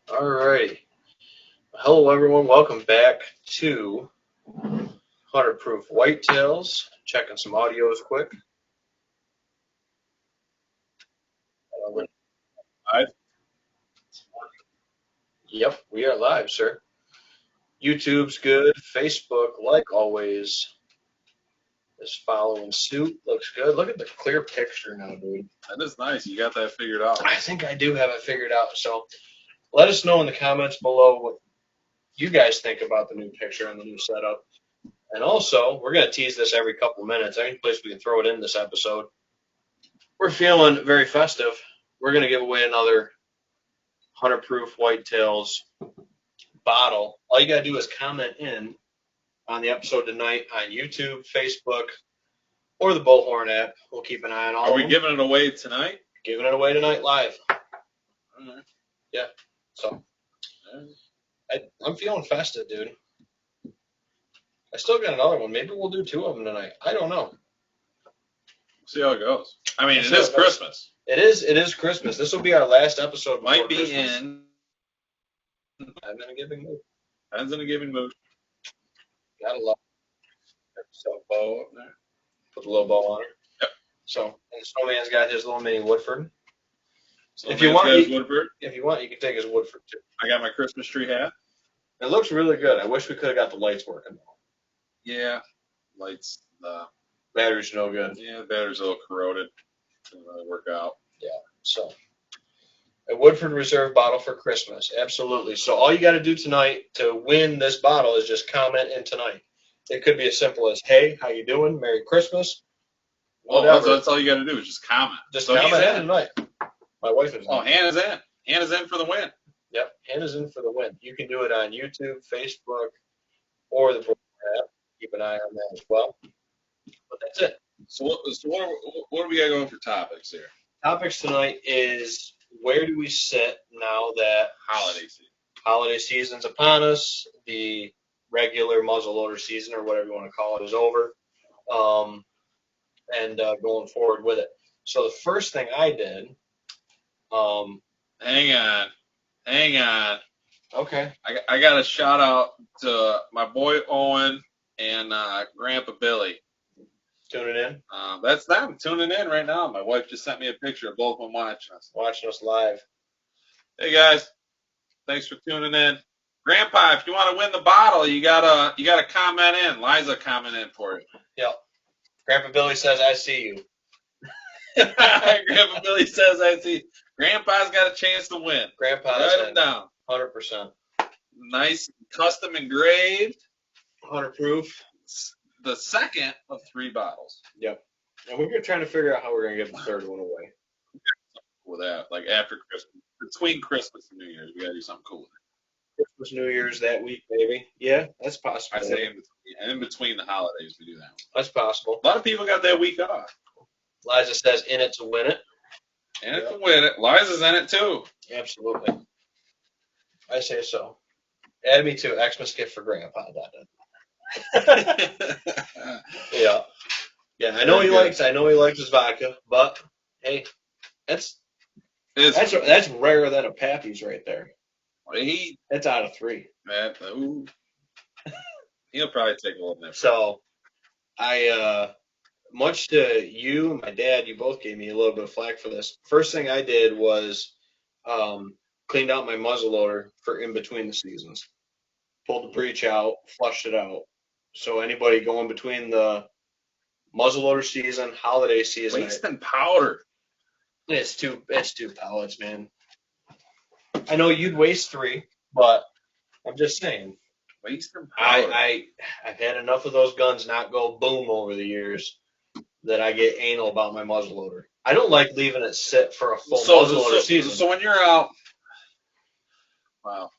Alrighty. Hello, everyone. Welcome back to 100 Proof Whitetails. Checking some audios quick. Live? Yep, we are live, sir. YouTube's good. Facebook, like always, is following suit. Looks good. Look at the clear picture now, dude. That is nice. You got that figured out. I think I do have it figured out. So let us know in the comments below what you guys think about the new picture and the new setup. And also, we're going to tease this every couple minutes. Any place we can throw it in this episode. We're feeling very festive. We're going to give away another 100 Proof Whitetails bottle. All you got to do is comment in on the episode tonight on YouTube, Facebook, or the Bullhorn app. We'll keep an eye on all Are of we them. giving it away tonight? Giving it away tonight live. All right. Yeah. So I'm feeling festive, dude. I still got another one. Maybe we'll do two of them tonight. I don't know. See how it goes. I mean, We'll it see how is it goes. Christmas. It is Christmas. This will be our last episode before Might be Christmas. in. I'm in a giving mood. Depends on the giving mood. Gotta love it. So Bow up there. put the little bow on it. Yep. So, and the snowman's got his little mini Woodford. So If you want, Woodford. If you want, you can take his Woodford too. I got my Christmas tree hat. It looks really good. I wish we could have got the lights working though. Yeah. Lights. Battery's no good. Yeah, the battery's a little corroded. Didn't really work out. So, a Woodford Reserve bottle for Christmas. Absolutely. So all you got to do tonight to win this bottle is just comment in tonight. It could be as simple as, "Hey, how you doing? Merry Christmas." Well, Whatever. that's all you got to do is just comment. Just so comment he's in in. tonight. My wife is. Oh, Hannah's in. Hannah's in for the win. Yep, Hannah's in for the win. You can do it on YouTube, Facebook, or the Bullhorn app. Keep an eye on that as well. But that's it. So what do we got going for topics here? Topics tonight is where do we sit now that holiday season's upon us, the regular muzzleloader season or whatever you want to call it is over, and going forward with it. So the first thing I did, Hang on. okay, I got a shout out to my boy Owen and Grandpa Billy. tuning in, That's them tuning in right now. My wife just sent me a picture of both of them watching us live. Hey guys, thanks for tuning in. Grandpa, if you want to win the bottle, you gotta comment in. Liza comment in for you. Yep. Grandpa Billy says, "I see you." Grandpa Billy says, "I see." Grandpa's got a chance to win. Grandpa's Write them down. 100%. Nice, custom engraved. 100 proof. The second of 3 bottles. Yep. And we're trying to figure out how we're going to give the third one away. With that, like after Christmas, between Christmas and New Year's, we gotta do something cool with it. Christmas, New Year's that week, maybe. Yeah, that's possible. I say in between the holidays, we do that. That's possible. A lot of people got that week off. Liza says, "In it to win it." And it to win it. Liza's in it too. Absolutely. I say so. Add me to Xmas gift for Grandpa. Yeah. Yeah, I know he likes his vodka, but hey, that's rarer than a Pappy's right there. That's out of 3. He'll probably take a little bit. So I much to you and my dad, you both gave me a little bit of flack for this. First thing I did was cleaned out my muzzleloader for in between the seasons. Pulled the breech out, flushed it out. So anybody going between the muzzleloader season, holiday season, Wasting powder. it's two pellets, man. I know you'd waste 3, but I'm just saying. Wasting powder. I've had enough of those guns not go boom over the years that I get anal about my muzzleloader. I don't like leaving it sit for a full muzzleloader season. So when you're out, wow.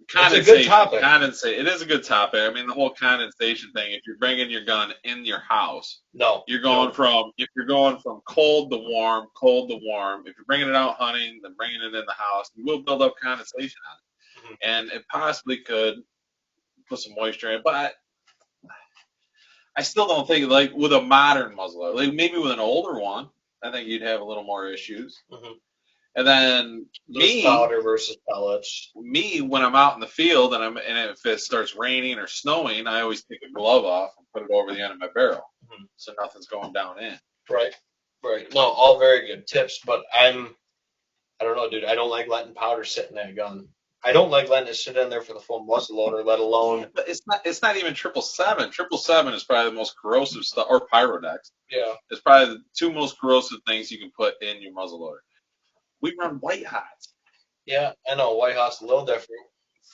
It's a good topic. Condensate. It is a good topic. I mean, the whole condensation thing. If you're bringing your gun in your house, you're going from cold to warm, cold to warm. If you're bringing it out hunting, then bringing it in the house, you will build up condensation on it, and it possibly could put some moisture in. But I still don't think like with a modern muzzleloader, like maybe with an older one, I think you'd have a little more issues. And then powder versus pellets. Me, when I'm out in the field and if it starts raining or snowing, I always take a glove off and put it over the end of my barrel, so nothing's going down in. Right. No, all very good tips, but I don't know, dude. I don't like letting powder sit in that gun. I don't like letting it sit in there for the full muzzle loader, let alone. But it's not even 777. 777 is probably the most corrosive stuff, or Pyrodex. Yeah. It's probably the two most corrosive things you can put in your muzzle loader. We run white hots. Yeah, I know white hot's a little different.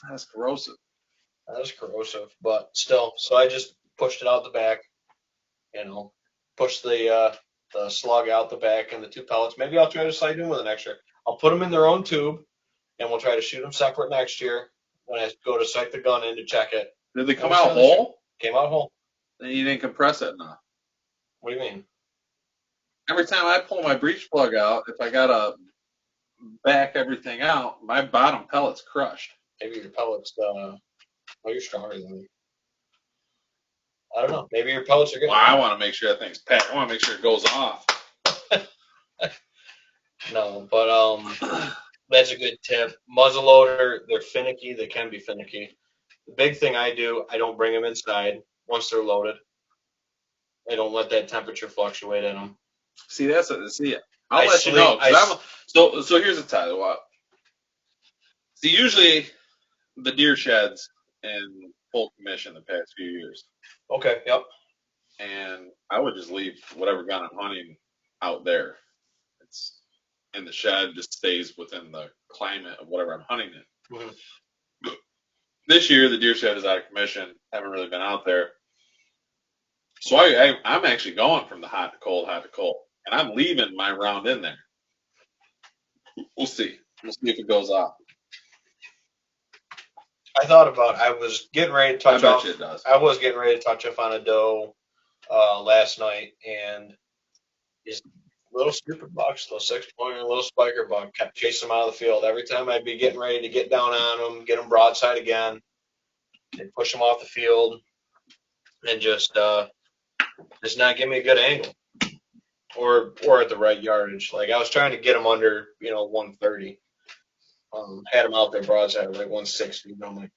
That's corrosive. That is corrosive, but still. So I just pushed it out the back. Pushed the slug out the back and the 2 pellets. Maybe I'll try to sight in with an extra. I'll put them in their own tube, and we'll try to shoot them separate next year when I go to sight the gun in to check it. Did they come out whole? Came out whole. Then you didn't compress it enough. What do you mean? Every time I pull my breech plug out, if I gotta back everything out, my bottom pellet's crushed. Maybe your pellets, you're stronger than me. I don't know. Maybe your pellets are good. Well, I want to make sure that thing's packed. I want to make sure it goes off. No, but that's a good tip. Muzzleloader, they're finicky. They can be finicky. The big thing I do, I don't bring them inside once they're loaded. I don't let that temperature fluctuate in them. See, I'll let you know. So here's the title. What? See, usually the deer sheds in full commission the past few years. Okay, yep. And I would just leave whatever gun I'm hunting out there. It's in the shed, just stays within the climate of whatever I'm hunting in. Mm-hmm. This year, the deer shed is out of commission. Haven't really been out there. So I'm actually going from the hot to cold, and I'm leaving my round in there. We'll see. We'll see if it goes off. I thought about. I was getting ready to touch off. I bet you it does. I was getting ready to touch off on a doe last night, and these little stupid bucks, little 6-pointer, little spiker buck, kept chasing them out of the field. Every time I'd be getting ready to get down on them, get them broadside again, they'd push them off the field, and just not give me a good angle, or at the right yardage. Like I was trying to get them under, 130. Had them out there broadside at like 160. And I'm like,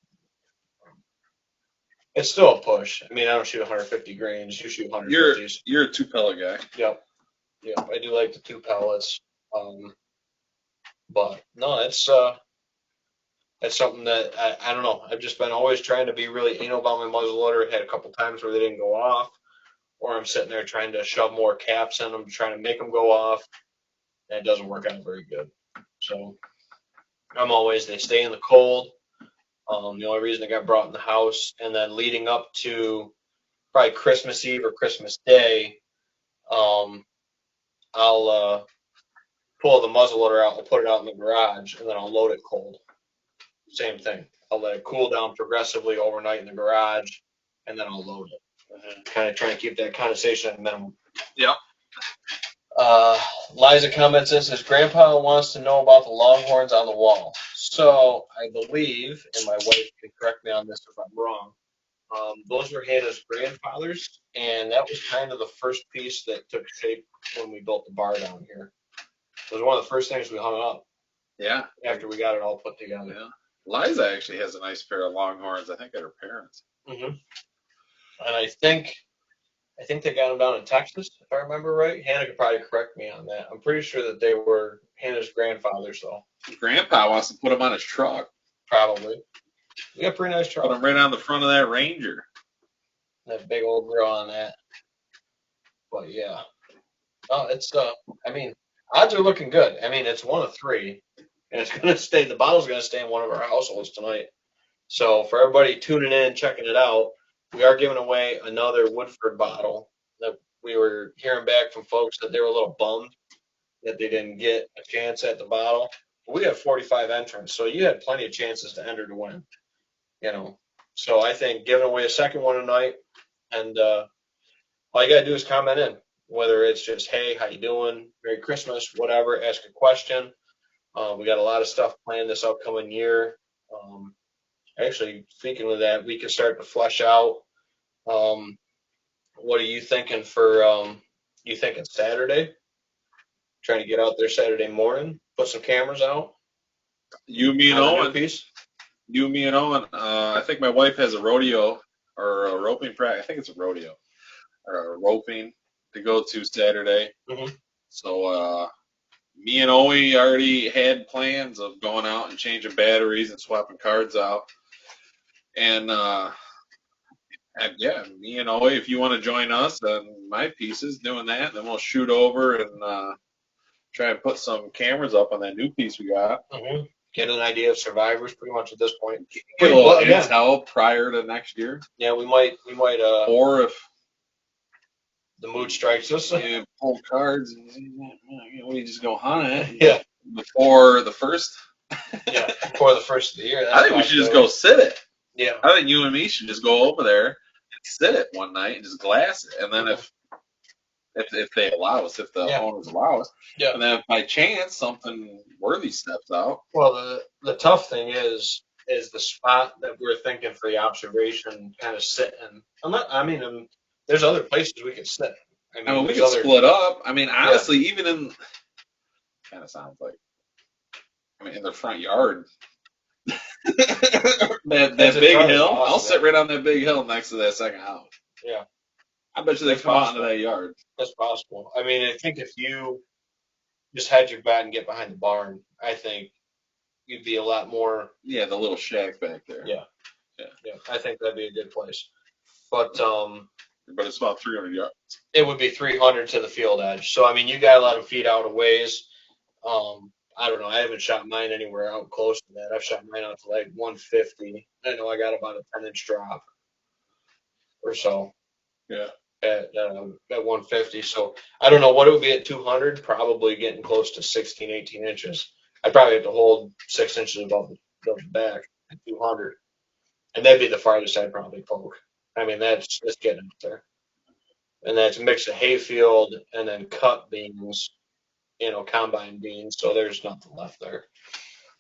it's still a push. I mean, I don't shoot 150 grains. You shoot 150s. You're a 2-pellet guy. Yep. I do like the 2 pellets. But no, that's something that I don't know. I've just been always trying to be really anal about my muzzleloader. Had a couple times where they didn't go off, or I'm sitting there trying to shove more caps in them, trying to make them go off, and it doesn't work out very good. So they stay in the cold. The only reason they got brought in the house, and then leading up to probably Christmas Eve or Christmas Day, I'll pull the muzzleloader out and put it out in the garage, and then I'll load it cold. Same thing. I'll let it cool down progressively overnight in the garage, and then I'll load it. Mm-hmm. Kind of trying to keep that condensation at a minimum. Yep. Liza comments this, his grandpa wants to know about the longhorns on the wall. So I believe, and my wife can correct me on this if I'm wrong, those were Hannah's grandfather's, and that was kind of the first piece that took shape when we built the bar down here. It was one of the first things we hung up. Yeah. After we got it all put together. Yeah. Liza actually has a nice pair of longhorns, I think, at her parents'. Mm-hmm. And I think they got them down in Texas, if I remember right. Hannah could probably correct me on that. I'm pretty sure that they were Hannah's grandfather's, though. Grandpa wants to put them on his truck. Probably. We got a pretty nice truck. Put them right on the front of that Ranger. That big old grill on that. But yeah. Oh, it's odds are looking good. I mean, it's 1 of 3, and it's gonna stay. The bottle's gonna stay in one of our households tonight. So for everybody tuning in, checking it out, we are giving away another Woodford bottle. That we were hearing back from folks that they were a little bummed that they didn't get a chance at the bottle. We had 45 entrants, so you had plenty of chances to enter to win. So I think giving away a second one tonight, and all you gotta do is comment in, whether it's just, hey, how you doing, Merry Christmas, whatever, ask a question. We got a lot of stuff planned this upcoming year. Actually, speaking of that, we can start to flesh out. What are you thinking for? You thinking Saturday? Trying to get out there Saturday morning, put some cameras out. You, me, and Owen. You, me, and Owen. I think my wife has a rodeo or a roping practice. I think it's a rodeo or a roping to go to Saturday. Mm-hmm. So me and Owie already had plans of going out and changing batteries and swapping cards out. And yeah, me and Owie, if you want to join us on my pieces doing that, then we'll shoot over and try and put some cameras up on that new piece we got. Mm-hmm. Get an idea of survivors pretty much at this point. Get a little intel prior to next year. Yeah, we might. Or if the mood strikes us, pull cards and we just go hunt it. Yeah. Before the first. Yeah, before the first of the year. I think we should just go sit it. Yeah. I think you and me should just go over there and sit it one night and just glass it, and then if they allow us, if the owners allow us, and then if by chance something worthy steps out. Well, the tough thing is the spot that we're thinking for the observation kind of sitting. There's other places we could sit. I mean we could split up. I mean, honestly, even in kind of sounds like. I mean, in their front yard. that big hill. Awesome, I'll sit right on that big hill next to that second house. Yeah. I bet you they come out into that yard. That's possible. I mean, I think if you just had your bat and get behind the barn, I think you'd be a lot more. Yeah, the little shack back there. Yeah. I think that'd be a good place. But it's about 300 yards. It would be 300 to the field edge. So I mean, you got to let them feed out a ways. I don't know. I haven't shot mine anywhere out close to that. I've shot mine out to like 150. I know I got about a 10-inch drop or so. Yeah. At 150. So I don't know what it would be at 200. Probably getting close to 16, 18 inches. I'd probably have to hold 6 inches above the back at 200. And that'd be the farthest I'd probably poke. I mean, that's getting up there. And that's a mix of hayfield and then cut beans. Combine beans, so there's nothing left there.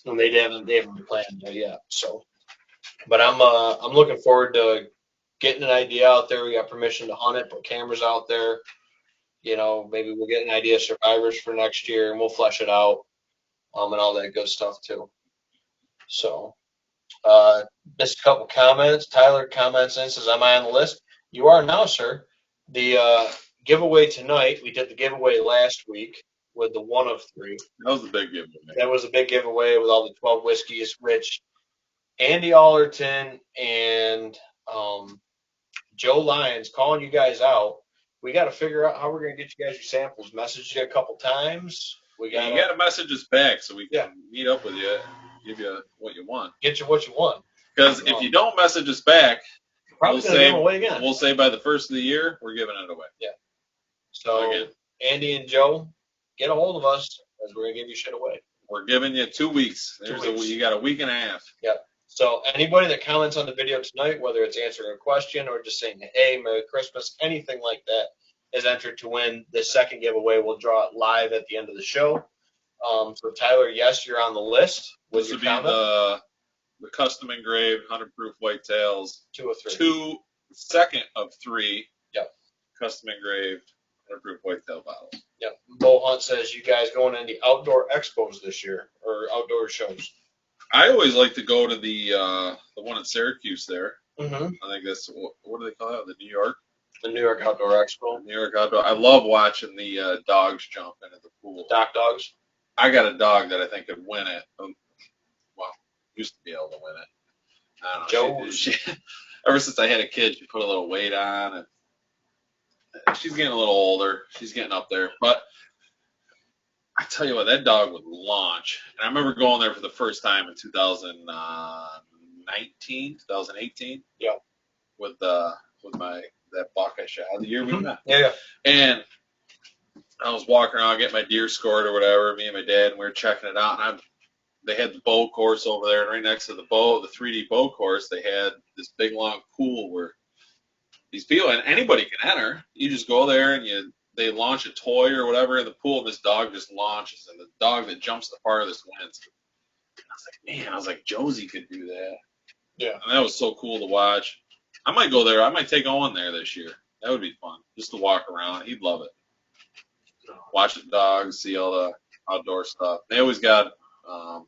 And they haven't planned that yet. So, but I'm looking forward to getting an idea out there. We got permission to hunt it, put cameras out there. Maybe we'll get an idea of survivors for next year, and we'll flesh it out, and all that good stuff too. So, just a couple comments. Tyler comments in, says, "Am I on the list?" You are now, sir. The giveaway tonight. We did the giveaway last week. With the 1 of 3. That was a big giveaway. That was a big giveaway with all the 12 whiskeys. Rich, Andy Allerton, and Joe Lyons calling you guys out. We got to figure out how we're going to get you guys your samples. Messaged you a couple times. You got to message us back so we can meet up with you, give you what you want. Get you what you want. Because if you don't message us back, we'll say by the first of the year, we're giving it away. Yeah. So, again, Andy and Joe, get a hold of us because we're going to give you shit away. We're giving you 2 weeks. You got a week and a half. Yep. So anybody that comments on the video tonight, whether it's answering a question or just saying, hey, Merry Christmas, anything like that, is entered to win the second giveaway. We'll draw it live at the end of the show. So Tyler, yes, you're on the list. This would be the custom engraved 100 proof whitetails. 2 of 3. Second of 3. Yep. Custom engraved 100 proof whitetail bottles. Yep. Bo Hunt says you guys going in the outdoor expos this year or outdoor shows. I always like to go to the one in Syracuse there. Mm-hmm. I think that's what do they call it? The New York Outdoor Expo. New York Outdoor. I love watching the dogs jump into the pool. Dock dogs. I got a dog that I think could win it. Well, used to be able to win it. I don't know. She, ever since I had a kid, she put a little weight on, and she's getting a little older. She's getting up there, but I tell you what, that dog would launch. And I remember going there for the first time in 2018. Yeah. With that buck I shot the year we met. Yeah. And I was walking around getting my deer scored or whatever, me and my dad, and we were checking it out. And they had the bow course over there, and right next to the 3D bow course, they had this big long pool where these people, and anybody can enter. You just go there and they launch a toy or whatever in the pool, and this dog just launches, and the dog that jumps the farthest wins. I was like, Josie could do that. Yeah. And that was so cool to watch. I might go there. I might take Owen there this year. That would be fun, just to walk around. He'd love it. watch the dogs, see all the outdoor stuff. They always got, of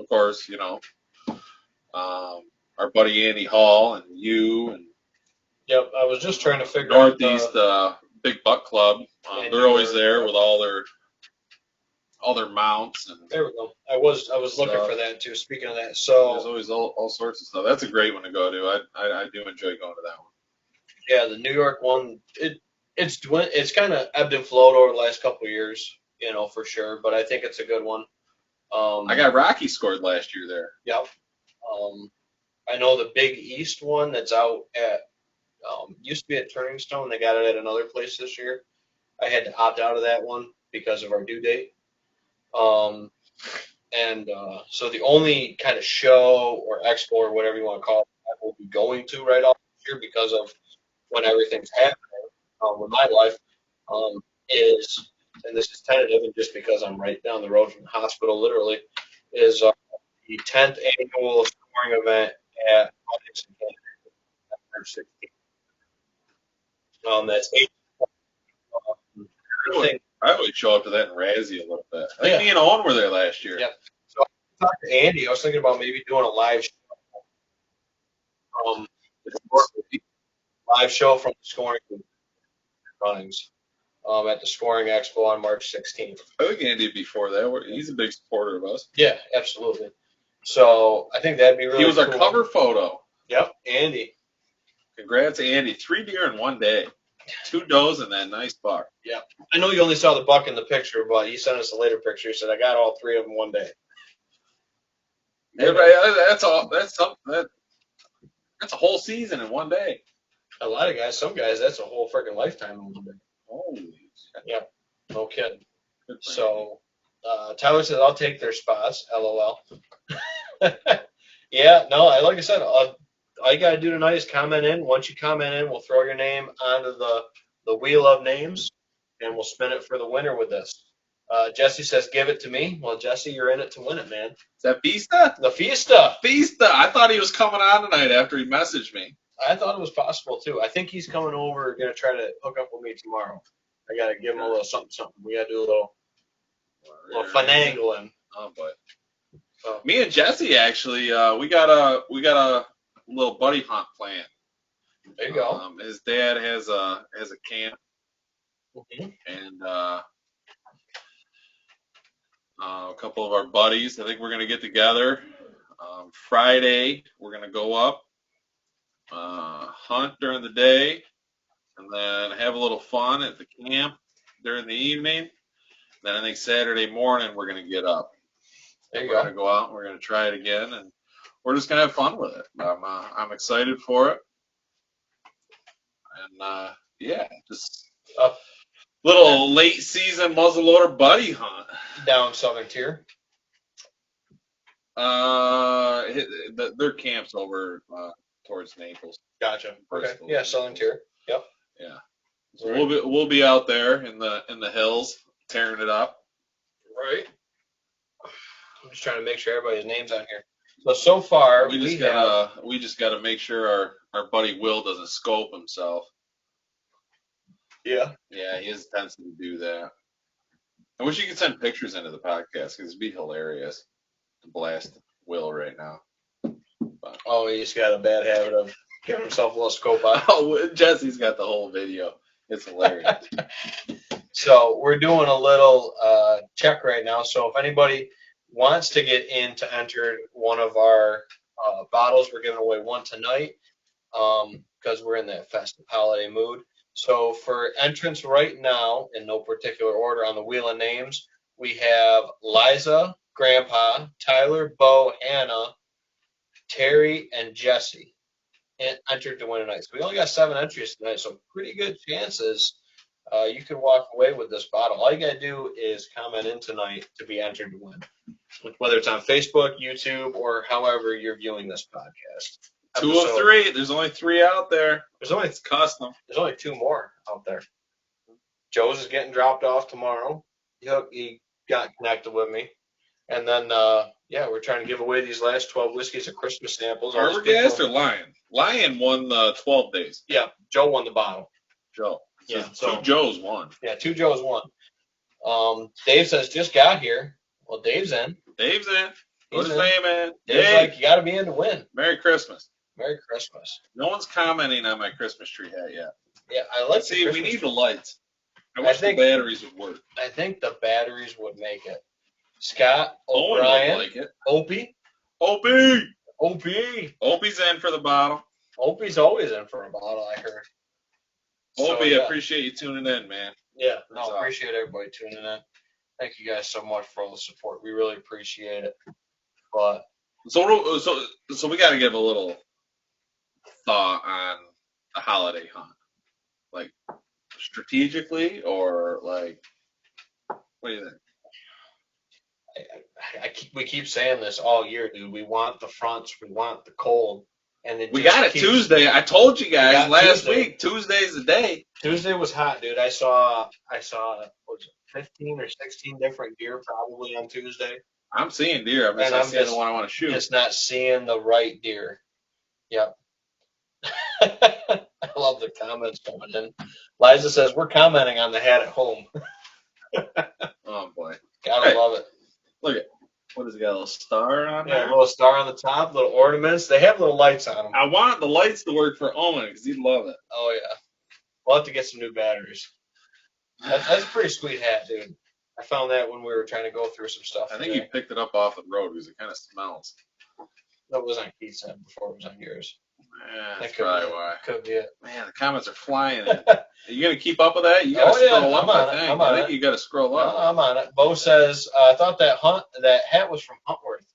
course, our buddy Andy Hall and you and Yep, I was just trying to figure Northeast Big Buck Club. They're always there York. with all their mounts. And there we go. I was looking for that too. Speaking of that, so there's always all sorts of stuff. That's a great one to go to. I do enjoy going to that one. Yeah, the New York one. It's kind of ebbed and flowed over the last couple of years, for sure. But I think it's a good one. I got Rocky scored last year there. Yep. I know the Big East one that's out at used to be at Turning Stone. They got it at another place this year. I had to opt out of that one because of our due date. So the only kind of show or expo or whatever you want to call it, I will be going to right off this year because of when everything's happening with my life is, and this is tentative, and just because I'm right down the road from the hospital, literally, is the 10th annual scoring event at Huntington, March 16th. That's 8. I always show up to that in Razzie a little bit. I think me and Owen were there last year. Yep. So I talked to Andy. I was thinking about maybe doing a live show. Live show from the scoring runnings at the Scoring Expo on March 16th. I think Andy before that. He's a big supporter of us. Yeah, absolutely. So I think that'd be really cool. He was our cover photo. Yep, Andy. Congrats, Andy. 3 deer in one day. 2 does and that nice buck. Yeah. I know you only saw the buck in the picture, but he sent us a later picture. He said, I got all 3 of them one day. Yeah, that's a whole season in one day. A lot of guys, some guys, that's a whole freaking lifetime in one day. Holy shit. Yeah, no kidding. So Tyler says, I'll take their spots, LOL. Yeah, no, like I said, all you got to do tonight is comment in. Once you comment in, we'll throw your name onto the wheel of names, and we'll spin it for the winner with this. Jesse says, give it to me. Well, Jesse, you're in it to win it, man. Is that Vista? The Fiesta. Vista. I thought he was coming on tonight after he messaged me. I thought it was possible, too. I think he's coming over, going to try to hook up with me tomorrow. I got to give him a little something. We got to do a little finagling. Oh, boy. Me and Jesse, actually, we got a little buddy hunt planned. There you go. His dad has a camp, and a couple of our buddies. I think we're gonna get together. Friday, we're gonna go up, hunt during the day, and then have a little fun at the camp during the evening. Then I think Saturday morning we're gonna get up. There you go. We're gonna go out and we're gonna try it again, and we're just gonna have fun with it. I'm excited for it, and just a little late season muzzleloader buddy hunt down Southern Tier. Their camp's over towards Naples. Gotcha. Okay. Yeah, Southern Tier. Yep. Yeah. So we'll be out there in the hills tearing it up. Right. I'm just trying to make sure everybody's name's on here. So far we just gotta make sure our buddy Will doesn't scope himself. Yeah. Yeah, he has a tendency to do that. I wish you could send pictures into the podcast because it'd be hilarious to blast Will right now. But. Oh, he's got a bad habit of giving himself a little scope on. Oh, Jesse's got the whole video. It's hilarious. So we're doing a little check right now. So if anybody wants to get in to enter one of our bottles, we're giving away one tonight because we're in that festive holiday mood. So for entrance right now, in no particular order on the wheel of names, we have Liza, Grandpa, Tyler, Bo, Hannah, Terry, and Jesse entered to win tonight. So we only got 7 entries tonight, so pretty good chances you could walk away with this bottle. All you got to do is comment in tonight to be entered to win, whether it's on Facebook, YouTube, or however you're viewing this podcast. 2 of 3. There's only 3 out there. It's custom. There's only 2 more out there. Joe's is getting dropped off tomorrow. He got connected with me. And then, we're trying to give away these last 12 whiskeys of Christmas samples. Arbogast or Lion? Lion won the 12 days. Yeah, Joe won the bottle. Joe. Yeah, so 2 Joes won. Yeah, 2 Joes won. Dave says, just got here. Well, Dave's in. Dave's in. Put He's his name in. Dave's Dave. like, you got to be in to win. Merry Christmas. Merry Christmas. No one's commenting on my Christmas tree hat yet. Yeah, I like. See, we need the lights. I wish the batteries would work. I think the batteries would make it. Scott, Owen O'Brien, would like it. Opie. Opie's in for the bottle. Opie's always in for a bottle, I heard. Opie, so, yeah. Appreciate you tuning in, man. Yeah, no, appreciate everybody tuning in. Thank you guys so much for all the support. We really appreciate it. But so we got to give a little thought on the holiday hunt, like strategically, or like, what do you think? We keep saying this all year, dude. We want the fronts, we want the cold, and we got it Tuesday. I told you guys last week. Tuesday's the day. Tuesday was hot, dude. I saw what was it, 15 or 16 different deer probably on Tuesday. I'm seeing deer. I'm just seeing the one I want to shoot. Just not seeing the right deer. Yep. I love the comments coming in. Liza says, we're commenting on the hat at home. Oh, boy. Gotta love it. Look at, what has it got, a little star on there? Yeah, a little star on the top, little ornaments. They have little lights on them. I want the lights to work for Owen because he'd love it. Oh, yeah. We'll have to get some new batteries. That's a pretty sweet hat, dude. I found that when we were trying to go through some stuff. I think you picked it up off the road because it kind of smells. That was on Keith's head before it was on yours. Yeah, that's probably why. Could be it. Man, the comments are flying in. Are you going to keep up with that? You got to scroll up, I think you got to scroll up. No, I'm on it. Bo says, I thought that hat was from Huntworth.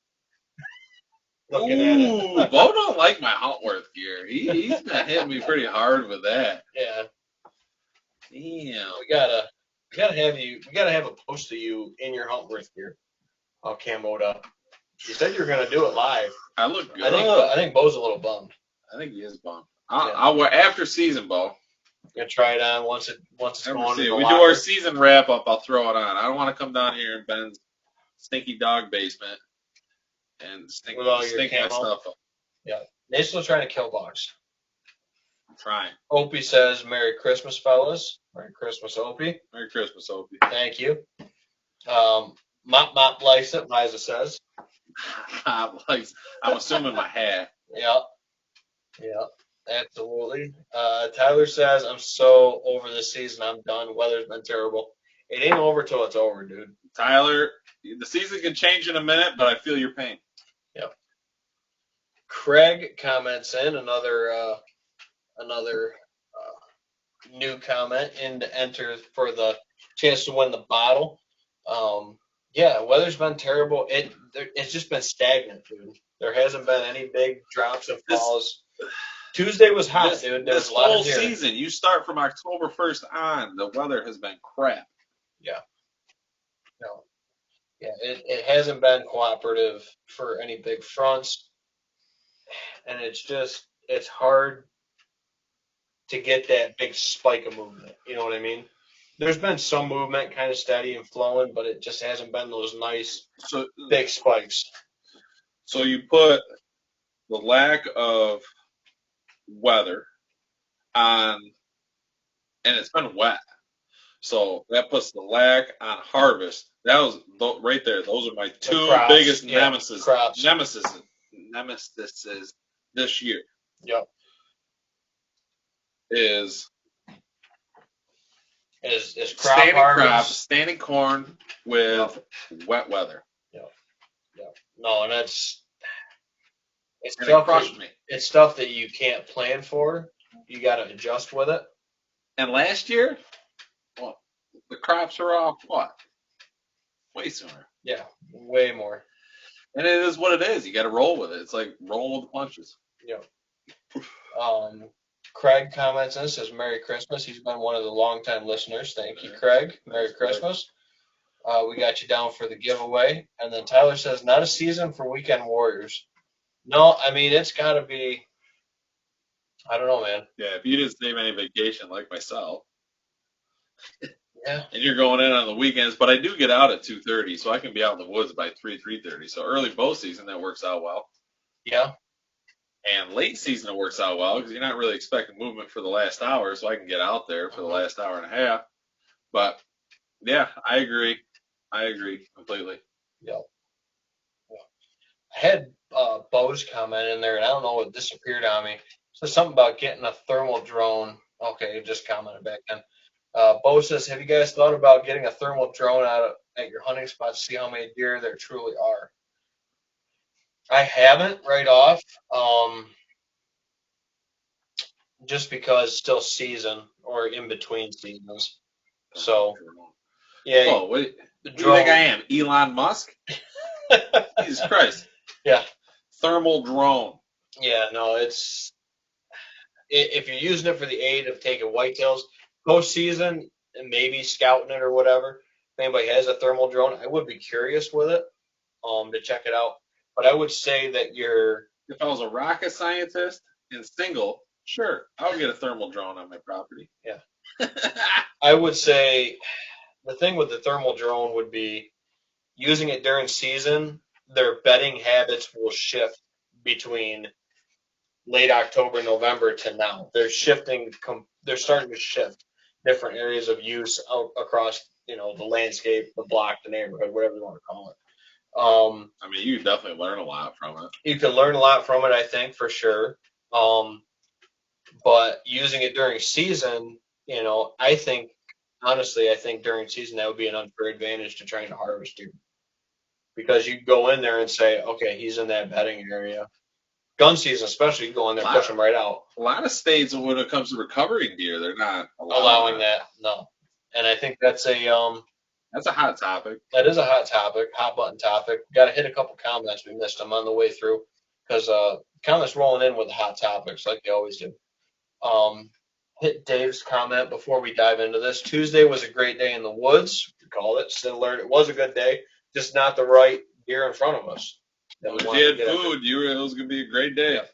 Ooh, Bo don't like my Huntworth gear. He's been hitting me pretty hard with that. Yeah. Damn. We gotta have a post of you in your Huntworth gear, all camoed up. You said you were gonna do it live. I look good. I think Bo's a little bummed. I think he is bummed. I'll wear after season, Bo. Gonna try it on once it's going. We do our season wrap up. I'll throw it on. I don't want to come down here in Ben's stinky dog basement and stink my stuff up. Yeah, they're still trying to kill bugs. I'm trying. Opie says, "Merry Christmas, fellas." Merry Christmas, Opie. Merry Christmas, Opie. Thank you. Mop likes it. Liza says. I'm assuming my hat. Yeah. Absolutely. Tyler says, I'm so over this season. I'm done. Weather's been terrible. It ain't over till it's over, dude. Tyler, the season can change in a minute, but I feel your pain. Yep. Craig comments in another new comment in to enter for the chance to win the bottle. Yeah, weather's been terrible. It's just been stagnant, dude. There hasn't been any big drops and falls. Tuesday was hot, dude. This whole season, you start from October 1st on, the weather has been crap. Yeah. No. Yeah, it hasn't been cooperative for any big fronts. And it's hard to get that big spike of movement. You know what I mean? There's been some movement, kind of steady and flowing, but it just hasn't been those nice big spikes. So you put the lack of weather on, and it's been wet. So that puts the lack on harvest. That was right there. Those are my two biggest nemesis this year. Yep. Is crop harvest, standing corn with wet weather. Yep. No, and it's crushed me. It's stuff that you can't plan for. You got to adjust with it. And last year, the crops are off way sooner. Yeah, way more. And it is what it is. You got to roll with it. It's like rolling with the punches. Yep. Craig comments and says, Merry Christmas. He's been one of the longtime listeners. Thank you, Craig. Merry Christmas. We got you down for the giveaway. And then Tyler says, not a season for weekend warriors. No, I mean, it's got to be, I don't know, man. Yeah, if you didn't save any vacation like myself. Yeah. And you're going in on the weekends, but I do get out at 2:30, so I can be out in the woods by 3:30. So early bow season, that works out well. Yeah. And late season, it works out well because you're not really expecting movement for the last hour, so I can get out there for the last hour and a half. But Yeah, I agree. I agree completely. Yep. I had Bo's comment in there, and I don't know what disappeared on me. So something about getting a thermal drone. Okay, just commented back then. Bo says, "Have you guys thought about getting a thermal drone at your hunting spot to see how many deer there truly are?" I haven't right off, just because it's still season or in between seasons. So yeah, Whoa, what do you think I am? Elon Musk? Jesus Christ. Yeah. Thermal drone. Yeah, no, if you're using it for the aid of taking whitetails postseason and maybe scouting it or whatever, if anybody has a thermal drone, I would be curious with it, to check it out. But I would say that if I was a rocket scientist and single, sure, I would get a thermal drone on my property. Yeah. I would say the thing with the thermal drone would be using it during season, their bedding habits will shift between late October, November to now. They're shifting. They're starting to shift different areas of use out across, the landscape, the block, the neighborhood, whatever you want to call it. I mean, you definitely learn a lot from it. You can learn a lot from it, I think, for sure. But using it during season, honestly, I think during season that would be an unfair advantage to trying to harvest deer. Because you go in there and say, okay, he's in that bedding area. Gun season, especially, you go in there, push them right out. A lot of states, when it comes to recovering deer, they're not allowing that. No, and I think that's a hot topic. That is a hot topic, hot button topic. Got to hit a couple comments. We missed them on the way through because comments rolling in with the hot topics like they always do. Hit Dave's comment before we dive into this. Tuesday was a great day in the woods. We called it. Still learned it was a good day, just not the right deer in front of us. If you had food, it was going to be a great day. Yeah.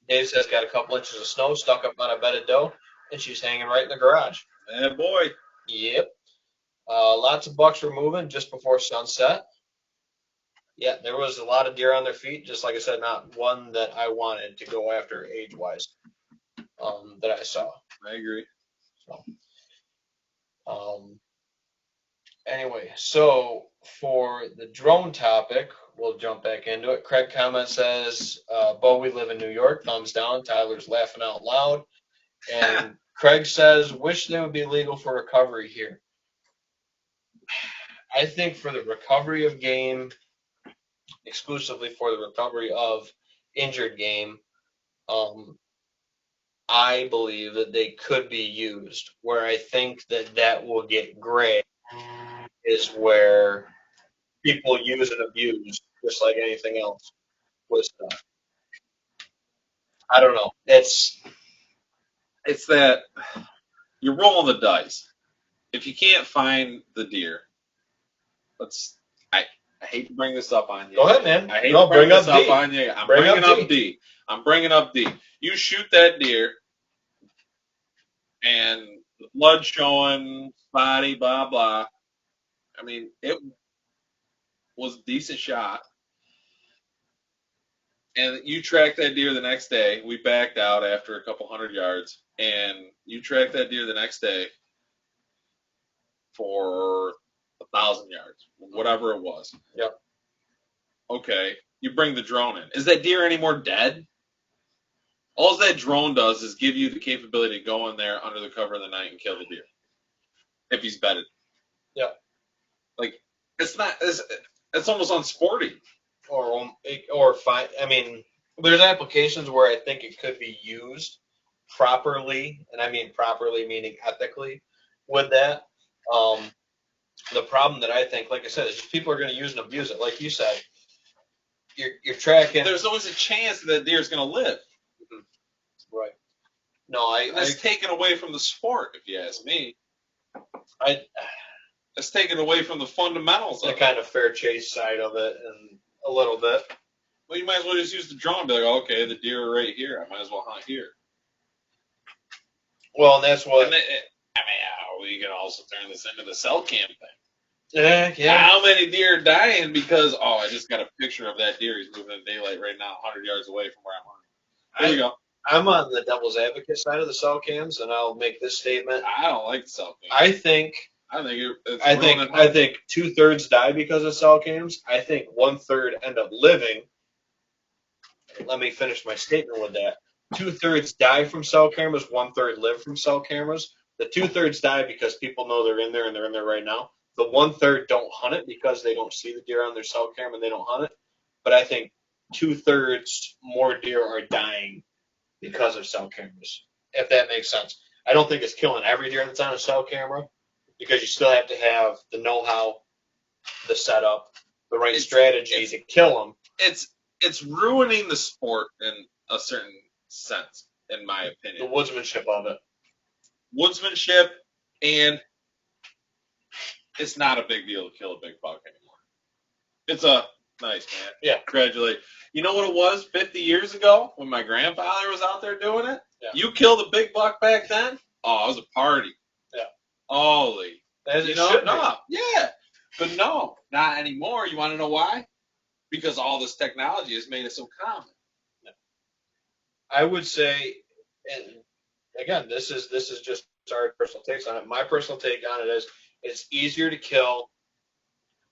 Dave says got a couple inches of snow stuck up on a bedded doe, and she's hanging right in the garage. Hey, boy. Yep. Lots of bucks were moving just before sunset. Yeah, there was a lot of deer on their feet. Just like I said, not one that I wanted to go after age-wise that I saw. I agree. Anyway, so for the drone topic, we'll jump back into it. Craig comment says, Bo, we live in New York. Thumbs down. Tyler's laughing out loud. And Craig says, wish they would be legal for recovery here. I think for the recovery of game, exclusively for the recovery of injured game, I believe that they could be used. Where I think that will get gray is where people use and abuse, just like anything else with stuff. I don't know. It's that you're rolling the dice. If you can't find the deer, I hate to bring this up on you. Go ahead, man. I hate to bring this up on you. I'm bringing up D. I'm bringing up D. You shoot that deer, and the blood showing, body, blah, blah. I mean, it was a decent shot. And you tracked that deer the next day. We backed out after a couple 100 yards. And you tracked that deer the next day for 1,000 yards, whatever it was. Yep. Okay. You bring the drone in. Is that deer any more dead? All that drone does is give you the capability to go in there under the cover of the night and kill the deer. If he's bedded. Yeah. Like, it's almost unsporting. Or fine. I mean, there's applications where I think it could be used properly, and I mean properly meaning ethically with that. The problem that I think, like I said, is just people are going to use and abuse it. Like you said, you're tracking. There's always a chance that deer's going to live. Mm-hmm. Right. No, it's taken away from the sport, if you ask me. It's taken away from the fundamentals of the kind of fair chase side of it, and a little bit. Well, you might as well just use the drone and be like, oh, okay, the deer are right here. I might as well hunt here. Well, and that's what. We can also turn this into the cell cam thing. Yeah. How many deer are dying because, I just got a picture of that deer. He's moving in daylight right now, 100 yards away from where I'm hunting. There you go. I'm on the devil's advocate side of the cell cams, and I'll make this statement. I don't like the cell cams. I think I think it's I think 2/3 die because of cell cams. I think 1/3 end up living. Let me finish my statement with that. 2/3 die from cell cameras. 1/3 live from cell cameras. The 2/3 die because people know they're in there and they're in there right now. The 1/3 don't hunt it because they don't see the deer on their cell camera and they don't hunt it. But I think 2/3 more deer are dying because of cell cameras, if that makes sense. I don't think it's killing every deer that's on a cell camera because you still have to have the know-how, the setup, the right strategy to kill them. It's ruining the sport in a certain sense, in my opinion. The woodsmanship of it. Woodsmanship, and it's not a big deal to kill a big buck anymore. It's a nice, man. Yeah. Congratulate. You know what it was 50 years ago when my grandfather was out there doing it? Yeah. You killed a big buck back then? Oh, it was a party. Yeah. Holy. As it should be. Yeah. But no, not anymore. You want to know why? Because all this technology has made it so common. I would say, and again, this is just our personal takes on it. My personal take on it is it's easier to kill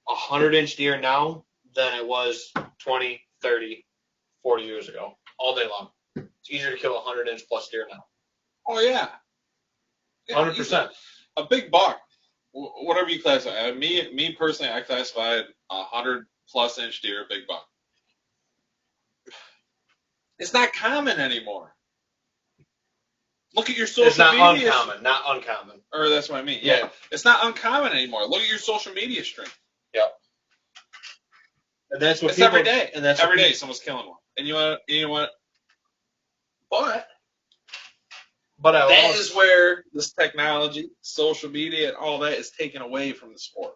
100-inch deer now than it was 20, 30, 40 years ago, all day long. It's easier to kill 100-inch plus deer now. Oh, yeah. 100%. A big buck, whatever you classify. Me personally, I classified 100+ inch deer, big buck. It's not common anymore. Look at your social media. It's not uncommon, not uncommon. Or that's what I mean. Yeah. It's not uncommon anymore. Look at your social media stream. Yep. And that's what it's every day. And that's every day someone's killing one. And you know what? But that is where this technology, social media, and all that is taken away from the sport.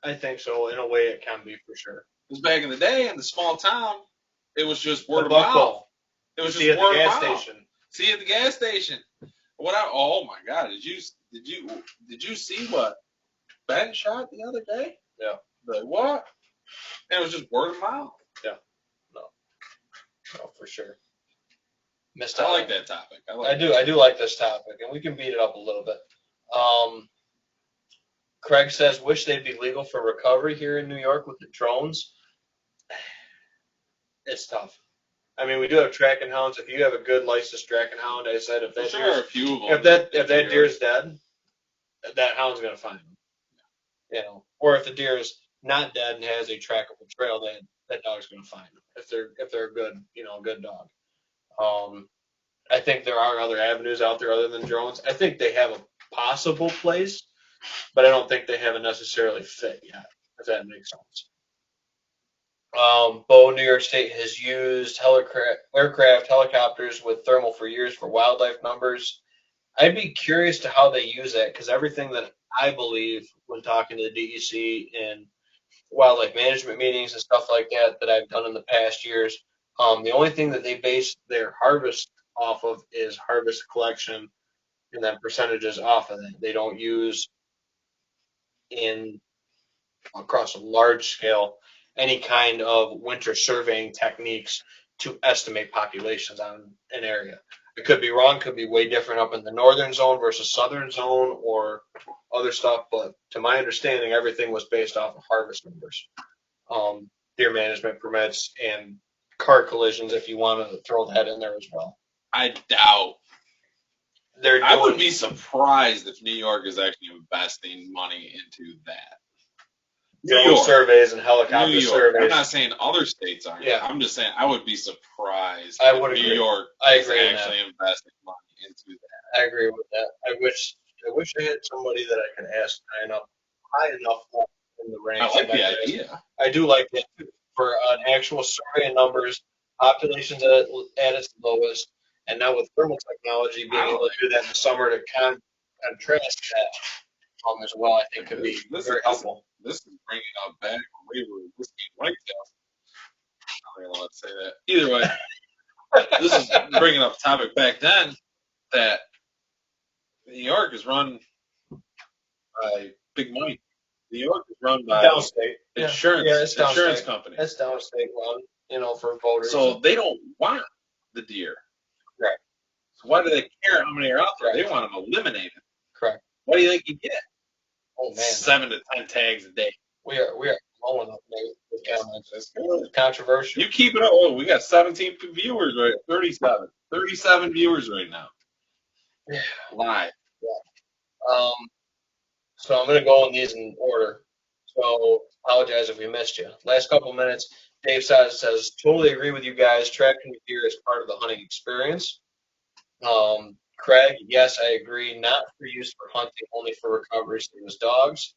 I think so. In a way, it can be for sure. Because back in the day, in the small town, it was just word of mouth. It was just word of mouth. See you at the gas station. Oh my God! Did you see what Ben shot the other day? Yeah. Like what? And it was just word of mouth. Yeah. No, for sure. I like that topic. I do like this topic, and we can beat it up a little bit. Craig says, wish they'd be legal for recovery here in New York with the drones. It's tough. I mean, we do have tracking hounds. If you have a good licensed tracking hound, I said if that deer's dead, that hound's gonna find him. You know, or if the deer is not dead and has a trackable trail, that dog's gonna find him. If they're a good, good dog. I think there are other avenues out there other than drones. I think they have a possible place, but I don't think they have a necessarily fit yet, if that makes sense. Bo, New York State has used aircraft, helicopters with thermal for years for wildlife numbers. I'd be curious to how they use that, because everything that I believe when talking to the DEC and wildlife management meetings and stuff like that I've done in the past years, the only thing that they base their harvest off of is harvest collection and then percentages off of that. They don't use across a large scale any kind of winter surveying techniques to estimate populations on an area. It could be wrong, could be way different up in the northern zone versus southern zone or other stuff, but to my understanding, everything was based off of harvest numbers, deer management permits, and car collisions, if you want to throw that in there as well. I doubt. I would be surprised if New York is actually investing money into that. Drone surveys and helicopter surveys. I'm not saying other states aren't. Yeah. I'm just saying I would be surprised if New York is actually investing money into that. I agree with that. I wish I had somebody that I could ask high enough in the ranks. I like the idea. I do like that too. For an actual survey and numbers, populations at its lowest, and now with thermal technology, being able to do that in the summer to contrast that as well, I think could be very helpful. This is bringing up back when we were whiskey and whitetails. I don't really want to say that. Either way, this is bringing up a topic back then that New York is run by big money. New York is run by downstate insurance company. It's downstate run, for voters. So they don't want the deer. Correct. So why do they care how many are out there? Correct. They want them eliminated. Correct. What do you think you get? Oh man, 7 to 10 tags a day. We are blowing up with comments. That's good. Controversial. You keep it up. Oh, we got 17 viewers right. 37 viewers right now. Yeah. Live. Yeah. So I'm gonna go in these in order. So apologize if we missed you. Last couple minutes, Dave says totally agree with you guys. Tracking the deer is part of the hunting experience. Craig, yes, I agree. Not for use for hunting, only for recovery, same as dogs.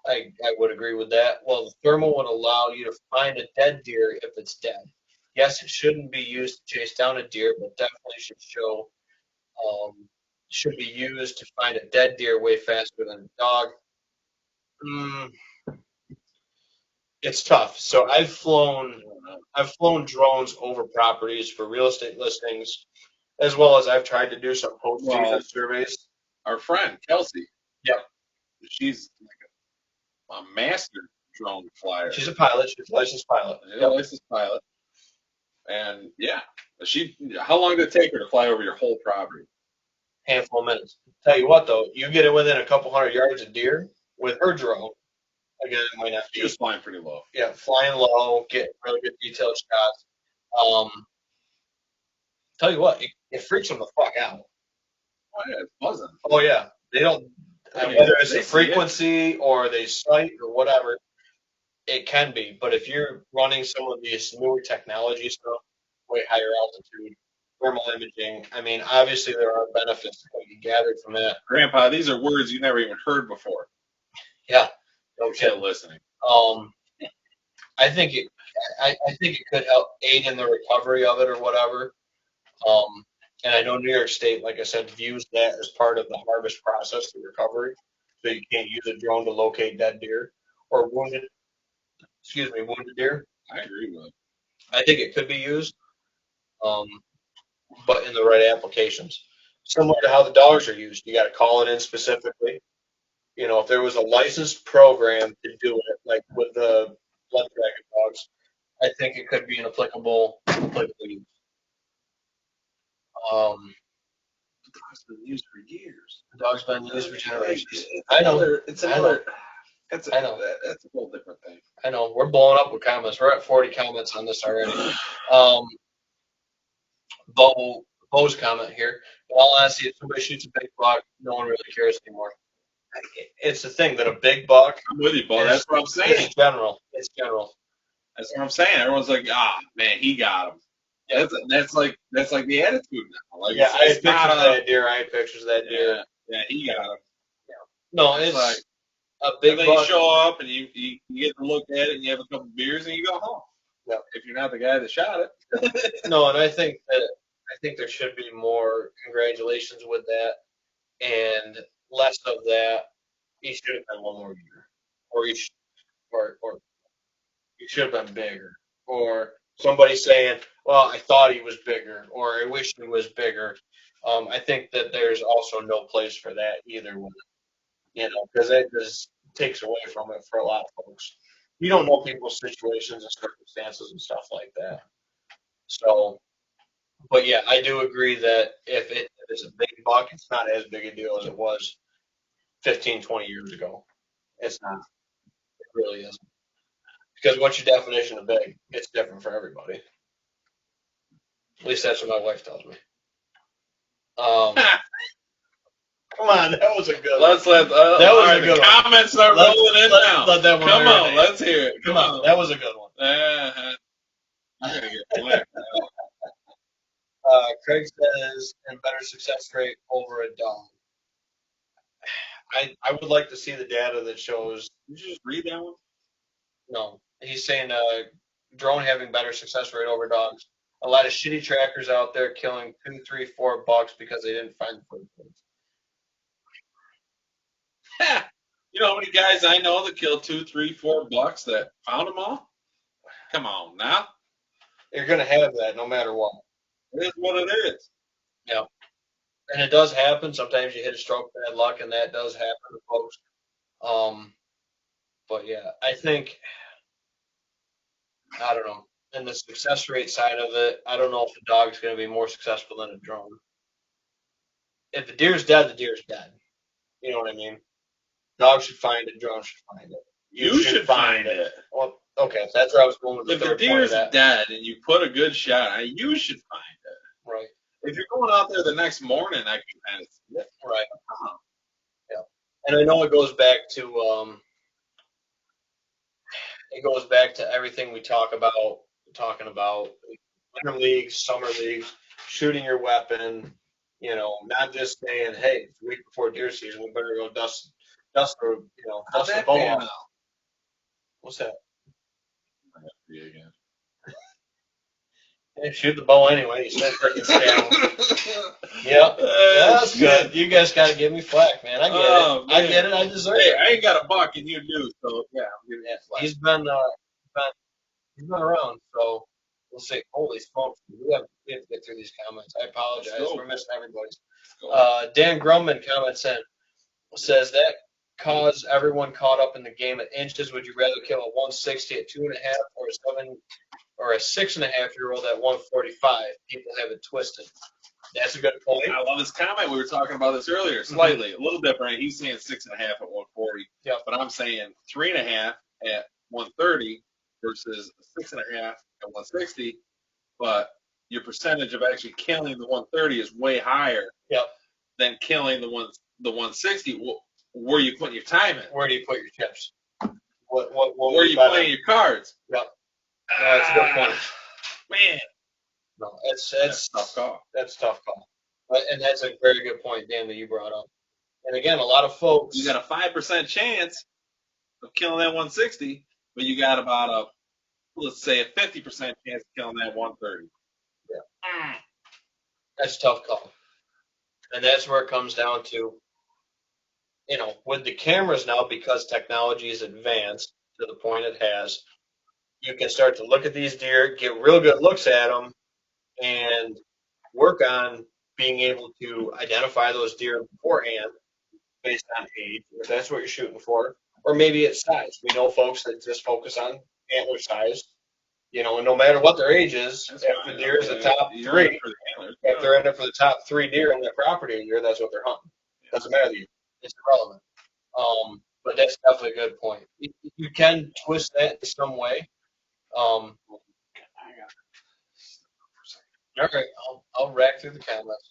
I would agree with that. Well, the thermal would allow you to find a dead deer if it's dead. Yes, it shouldn't be used to chase down a deer, but definitely should be used to find a dead deer way faster than a dog. Mm, it's tough. So I've flown drones over properties for real estate listings, as well as I've tried to do some post-season surveys. Our friend Kelsey. Yep. She's like a master drone flyer. She's a pilot. She's a licensed pilot. A licensed pilot. And yeah, how long did it take her to fly over your whole property? Handful of minutes. Tell you what though, you get it within a couple hundred yards of deer with her drone. Again, it might not be. She was flying pretty low. Yeah, flying low, get really good detailed shots. Tell you what, it freaks them the fuck out. Oh yeah, it's buzzing. Oh yeah, they don't. Whether it's the frequency or they sight or whatever, it can be. But if you're running some of these newer technology stuff, way higher altitude, thermal imaging, I mean, obviously there are benefits that you gathered from that. Grandpa, these are words you never even heard before. Yeah. Okay, listening. I think it could help aid in the recovery of it or whatever. And I know New York State, like I said, views that as part of the harvest process, the recovery. So you can't use a drone to locate dead deer or wounded deer. I agree with it. I think it could be used, but in the right applications. Similar to how the dogs are used. You got to call it in specifically. You know, if there was a licensed program to do it, like with the blood dragon dogs, I think it could be an applicable use. The dog's been used for years. The dog's been used for generations. I know. That's a whole different thing. I know. We're blowing up with comments. We're at 40 comments on this already. Bo's comment here. In all honesty, if somebody shoots a big buck, no one really cares anymore. It's the thing that a big buck. I'm with you, Bo. That's what I'm saying. It's general. It's general. That's what I'm saying. Everyone's like, man, he got him. Yeah. That's like the attitude now. Like, yeah, I had pictures of that deer. I had pictures of that deer. Yeah, he got him. Yeah. No, it's like a big buck. You show up and you get to look at it and you have a couple beers and you go home. Yeah. If you're not the guy that shot it. No, and I think there should be more congratulations with that and less of that. He should have been one more year, or you should have been bigger, or somebody saying, "Well, I thought he was bigger," or "I wish he was bigger." I think that there's also no place for that either one, because it just takes away from it for a lot of folks. You don't know people's situations and circumstances and stuff like that. So, but yeah, I do agree that if it's a big buck, it's not as big a deal as it was 15, 20 years ago. It's not. It really isn't. Because what's your definition of big? It's different for everybody. At least that's what my wife tells me. Come on, that was a good one. That was a good one. Comments are rolling in now. Let that one Come on, let's hear it. Come on, that was a good one. I'm gonna get black. Craig says, and better success rate over a dog. I would like to see the data that shows. Did you just read that one? No, he's saying drone having better success rate over dogs. A lot of shitty trackers out there killing 2, 3, 4 bucks because they didn't find the footprints. You know how many guys I know that killed 2, 3, 4 bucks that found them all? Come on now. You're gonna have that no matter what. It is what it is. Yeah. And it does happen. Sometimes you hit a stroke bad luck, and that does happen to folks. But yeah, I don't know. And the success rate side of it, I don't know if the dog's going to be more successful than a drone. If the deer's dead, the deer's dead. You know what I mean? Dog should find it. Drone should find it. You should find it. Well, okay, that's where I was going with the if third the point of deer's that. dead and you put a good shot on it, you should find it. Right. If you're going out there the next morning, I can kind of see it. Right. Yeah. And I know it goes back to everything we talking about winter leagues, summer leagues, shooting your weapon. Not just saying, hey, it's a week before deer season, we better go dust the bow off. What's that? Again. Yeah, shoot the bow anyway. You still freaking stay on. Yep. That's good. You guys got to give me flack, man. I get it. Man. I get it. I deserve it. I ain't got a buck and you do, so yeah, I'm giving you flack. He's been around, so we'll see. Holy smokes. We have to get through these comments. I apologize. We're missing everybody's. Dan Grumman comments in, says that caused everyone caught up in the game at inches. Would you rather kill a 160 at 2.5 or a 6.5-year-old at 145? People have it twisted. That's a good point. I love this comment. We were talking about this earlier. Slightly, a little different. He's saying 6.5 at 140. Yep. But I'm saying 3.5 at 130 versus 6.5 at 160. But your percentage of actually killing the 130 is way higher. Yep. Than killing the 160. Where are you putting your time in? Where do you put your chips? Where are you playing your cards? Yep. No, that's a good point. Man. No, that's tough call. That's a tough call. And that's a very good point, Dan, that you brought up. And again, a lot of folks. You got a 5% chance of killing that 160, but you got about let's say a 50% chance of killing that 130. Yeah. That's a tough call. And that's where it comes down to, with the cameras now, because technology is advanced to the point it has, you can start to look at these deer, get real good looks at them, and work on being able to identify those deer beforehand based on age, if that's what you're shooting for, or maybe it's size. We know folks that just focus on antler size, and no matter what their age is, if the deer is the top three, if they're in it for the top 3 deer in that property year, that's what they're hunting. Doesn't matter the year. It's irrelevant. But that's definitely a good point. You can twist that in some way. All right, I'll rack through the comments.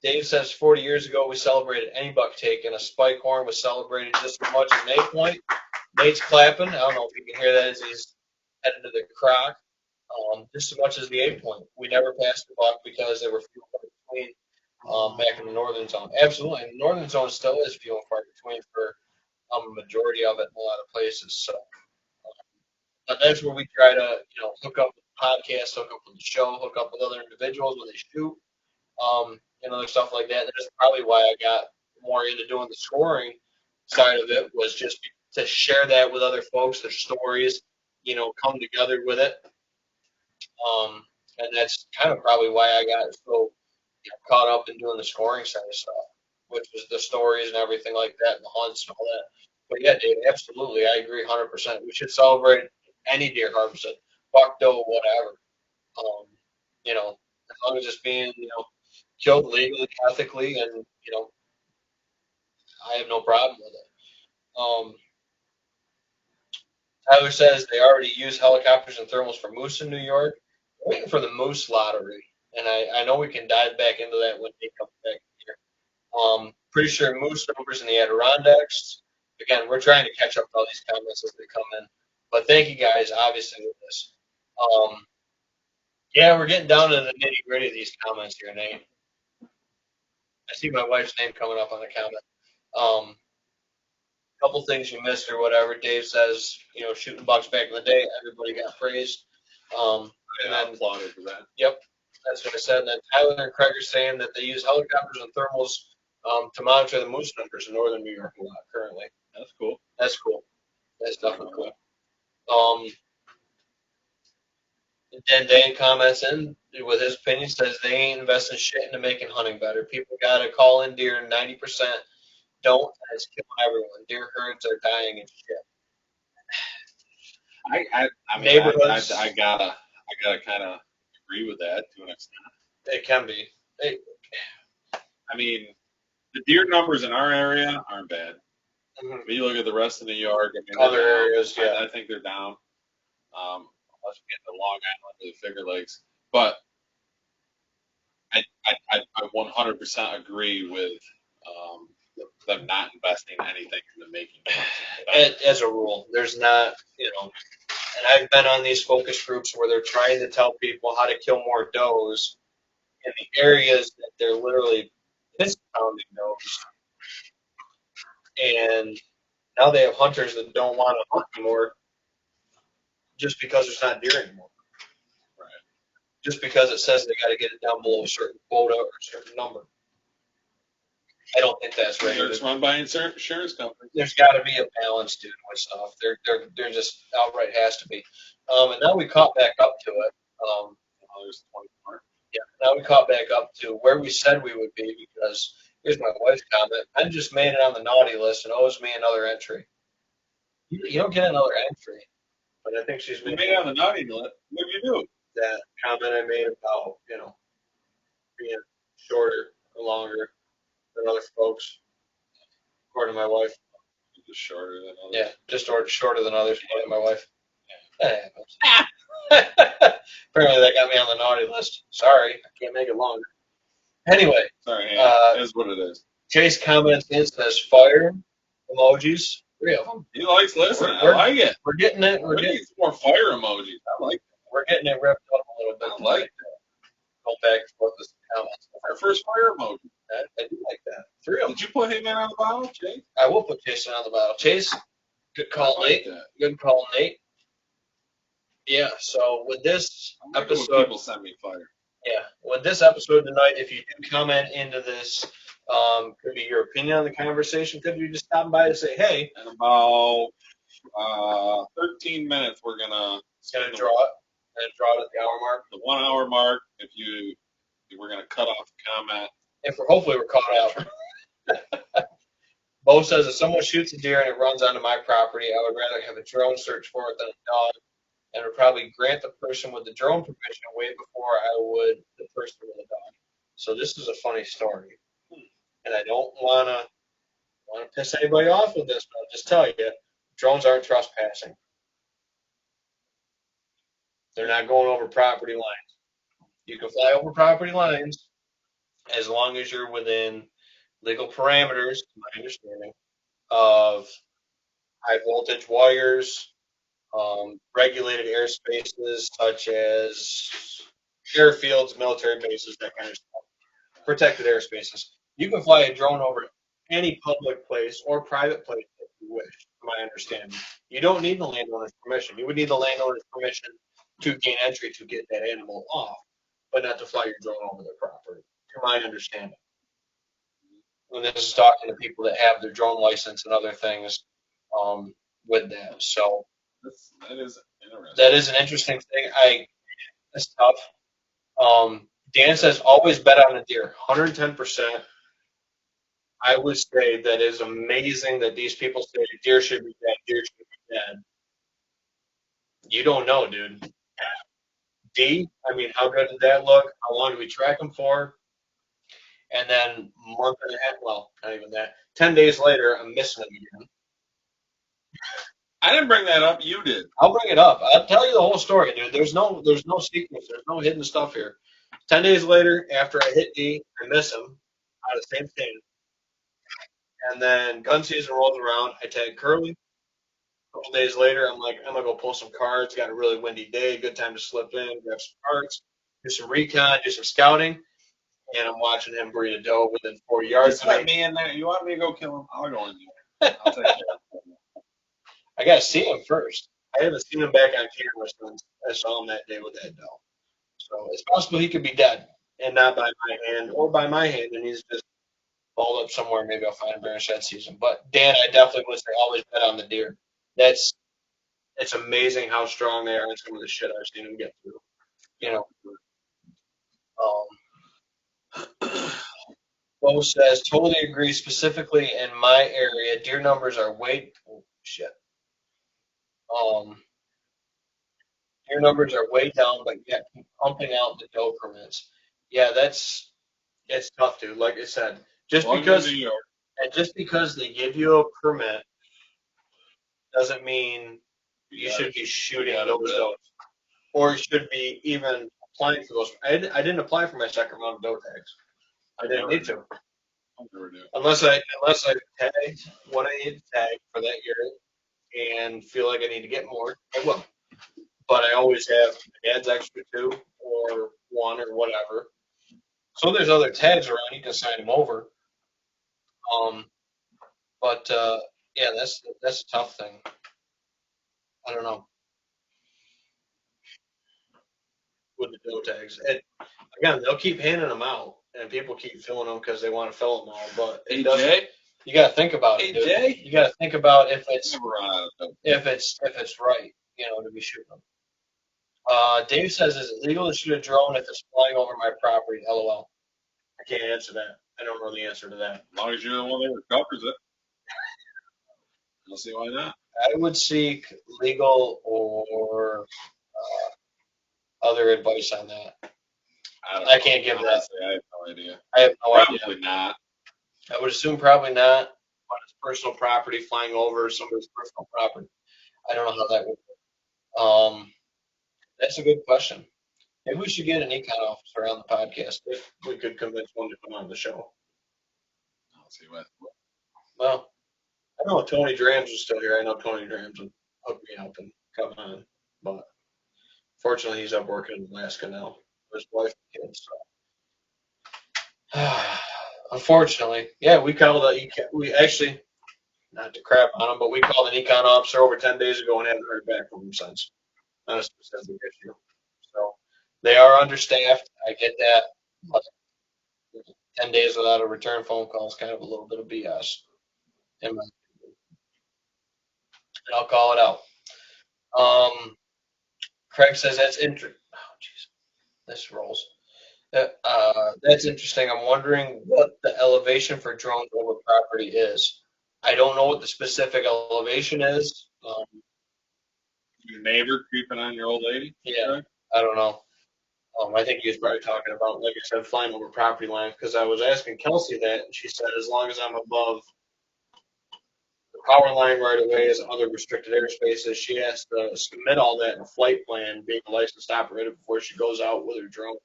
Dave says 40 years ago we celebrated any buck take, and a spike horn was celebrated just as much as an 8 point. Nate's clapping. I don't know if you can hear that as he's headed to the croc. Just as much as the 8 point. We never passed the buck because they were few and far between back in the northern zone. Absolutely, and the northern zone still is few and far between for a majority of it in a lot of places. So that's where we try to hook up with the podcast, hook up with the show, hook up with other individuals when they shoot. And other stuff like that. That's probably why I got more into doing the scoring side of it, was just to share that with other folks, their stories, come together with it. And that's kind of probably why I got so caught up in doing the scoring side of stuff, which was the stories and everything like that, and the hunts and all that. But yeah, Dave, absolutely, I agree 100%. We should celebrate any deer harvested, buck, doe, whatever. As long as it's being, killed legally, ethically, and I have no problem with it. Tyler says they already use helicopters and thermals for moose in New York. We're waiting for the moose lottery, and I know we can dive back into that when they come back here. Pretty sure moose numbers in the Adirondacks. Again, we're trying to catch up to all these comments as they come in. But thank you guys, obviously, with this. Yeah, we're getting down to the nitty gritty of these comments here, Nate. I see my wife's name coming up on the comment. Couple things you missed or whatever. Dave says, shooting bucks back in the day, everybody got praised. And then applauded for that. Yep, that's what I said. And then Tyler and Craig are saying that they use helicopters and thermals to monitor the moose numbers in northern New York a lot currently. That's cool. That's cool. That's definitely cool. And Dan comments in with his opinion, says they ain't investing shit into making hunting better. People got to call in deer, and 90% don't, and it's killing everyone. Deer herds are dying and shit. I mean, neighborhoods. I gotta kind of agree with that to an extent. It can be. I mean, the deer numbers in our area aren't bad. Mm-hmm. But you look at the rest of New York, I mean, other areas, yeah. I think they're down. Unless we get to Long Island or the Finger Lakes. But I 100% agree with them not investing anything in the making. As a rule, there's not, and I've been on these focus groups where they're trying to tell people how to kill more does in the areas that they're literally piss pounding does. And now they have hunters that don't want to hunt anymore just because there's not deer anymore. Right. Just because it says they got to get it down below a certain quota or a certain number. I don't think that's right. It's run by insurance companies. There's got to be a balance, dude, with stuff. There just outright has to be. And now we caught back up to it. There's 24. Yeah, now we caught back up to where we said we would be because here's my wife's comment. I just made it on the naughty list and owes me another entry. You don't get another entry, but I think she's made it on the naughty list. What did you do? That comment I made about being shorter or longer than other folks, according to my wife. Just shorter than others. Yeah, just shorter than others, according to my wife. That happens. Apparently, that got me on the naughty list. Sorry, I can't make it longer. Anyway, sorry, it is what it is. Chase comments in says fire emojis. 3 of them. He likes listening. I like it. We're getting it. We're getting some more fire emojis. I like it. We're getting it ripped up a little bit. I like it. Go back and forth with the comments. Our first fire emoji. I do like that. 3 of them. Did you put him in on the bottle, Chase? I will put Chase in on the bottle. Chase, good call, Nate. Good call, Nate. Yeah, so with this episode, people send me fire. Yeah, with this episode tonight, if you do comment into this, could be your opinion on the conversation. Could you just stop by to say, hey? In about 13 minutes, we're gonna draw it. And draw it at the hour mark. The 1 hour mark. We're gonna cut off the comment. If hopefully we're caught up. Bo says if someone shoots a deer and it runs onto my property, I would rather have a drone search for it than a dog, and would probably grant the person with the drone permission way before I would the person with the dog. So this is a funny story, and I don't want to piss anybody off with this, but I'll just tell you, drones aren't trespassing. They're not going over property lines. You can fly over property lines as long as you're within legal parameters, to my understanding, of high voltage wires, regulated airspaces such as airfields, military bases, that kind of stuff. Protected airspaces. You can fly a drone over any public place or private place if you wish, to my understanding. You don't need the landowner's permission. You would need the landowner's permission to gain entry to get that animal off, but not to fly your drone over their property, to my understanding. And this is talking to people that have their drone license and other things with that. So that is interesting. That is an interesting thing. It's tough. Dan says always bet on a deer, 110%. I would say that is amazing that these people say deer should be dead, deer should be dead. You don't know, dude. I mean, how good did that look? How long did we track him for? And then month and a half, well, not even that. 10 days later, I'm missing him again. I didn't bring that up. You did. I'll bring it up. I'll tell you the whole story, dude. There's no secrets. There's no hidden stuff here. 10 days later, after I hit D, I miss him out of the same stand. And then gun season rolls around. I tag Curly. A couple days later, I'm like, I'm going to go pull some cards. Got a really windy day. Good time to slip in, grab some cards, do some recon, do some scouting. And I'm watching him breed a doe within 40 yards. Just let me in there. You want me to go kill him? I'll go in there. I'll take care of him. I got to see him first. I haven't seen him back on camera since I saw him that day with that doe. So it's possible he could be dead and not by my hand or by my hand, and he's just balled up somewhere. Maybe I'll find him during shed season. But Dan, I definitely would say always bet on the deer. It's amazing how strong they are and some of the shit I've seen them get through. Bo says, totally agree. Specifically in my area, deer numbers are way deer numbers are way down, but yet keep pumping out the doe permits. Yeah, it's tough, dude. Like I said, just because And just because they give you a permit doesn't mean you should be shooting those does. Or you should be even applying for those. I didn't apply for my second round of doe tags. I didn't need to. Unless I tagged what I need to tag for that year and feel like I need to get more, I will. But I always have my dad's extra two or one or whatever. So there's other tags around. You can sign them over. Um, but yeah, that's a tough thing. I don't know with the doe tags. And again, they'll keep handing them out, and people keep filling them because they want to fill them all. But it doesn't. Jay? You got to think about it, dude. Jay? You got to think about if it's Never run out of doe. if it's right, to be shooting them. Dave says, "Is it legal to shoot a drone if it's flying over my property?" LOL. I can't answer that. I don't know the answer to that. As long as you're the one that recovers it. I don't see why not. I would seek legal or other advice on that. I can't give that. I have no idea. I have no idea. Probably not. I would assume probably not. But it's personal property flying over somebody's personal property. I don't know how that would work. That's a good question. Maybe we should get an econ officer on the podcast if we could convince one to come on the show. I'll see what. Well, I know Tony Drams is still here. I know Tony Drams would hook me up and come on, but fortunately he's up working in Alaska now with his wife and kids. So. Unfortunately, yeah, we actually, not to crap on him, but we called an econ officer over 10 days ago and haven't heard back from him since on a specific issue. So they are understaffed. I get that, but 10 days without a return phone call is kind of a little bit of BS. In my opinion. And I'll call it out. Craig says that's interesting. Oh, jeez, this rolls. That's interesting. I'm wondering what the elevation for drones over property is. I don't know what the specific elevation is. Your neighbor creeping on your old lady? Yeah, right? I don't know. I think he was probably talking about, like I said, flying over property lines because I was asking Kelsey that, and she said as long as I'm above the power line right away as other restricted airspaces, she has to submit all that in a flight plan, being a licensed operator before she goes out with her drone,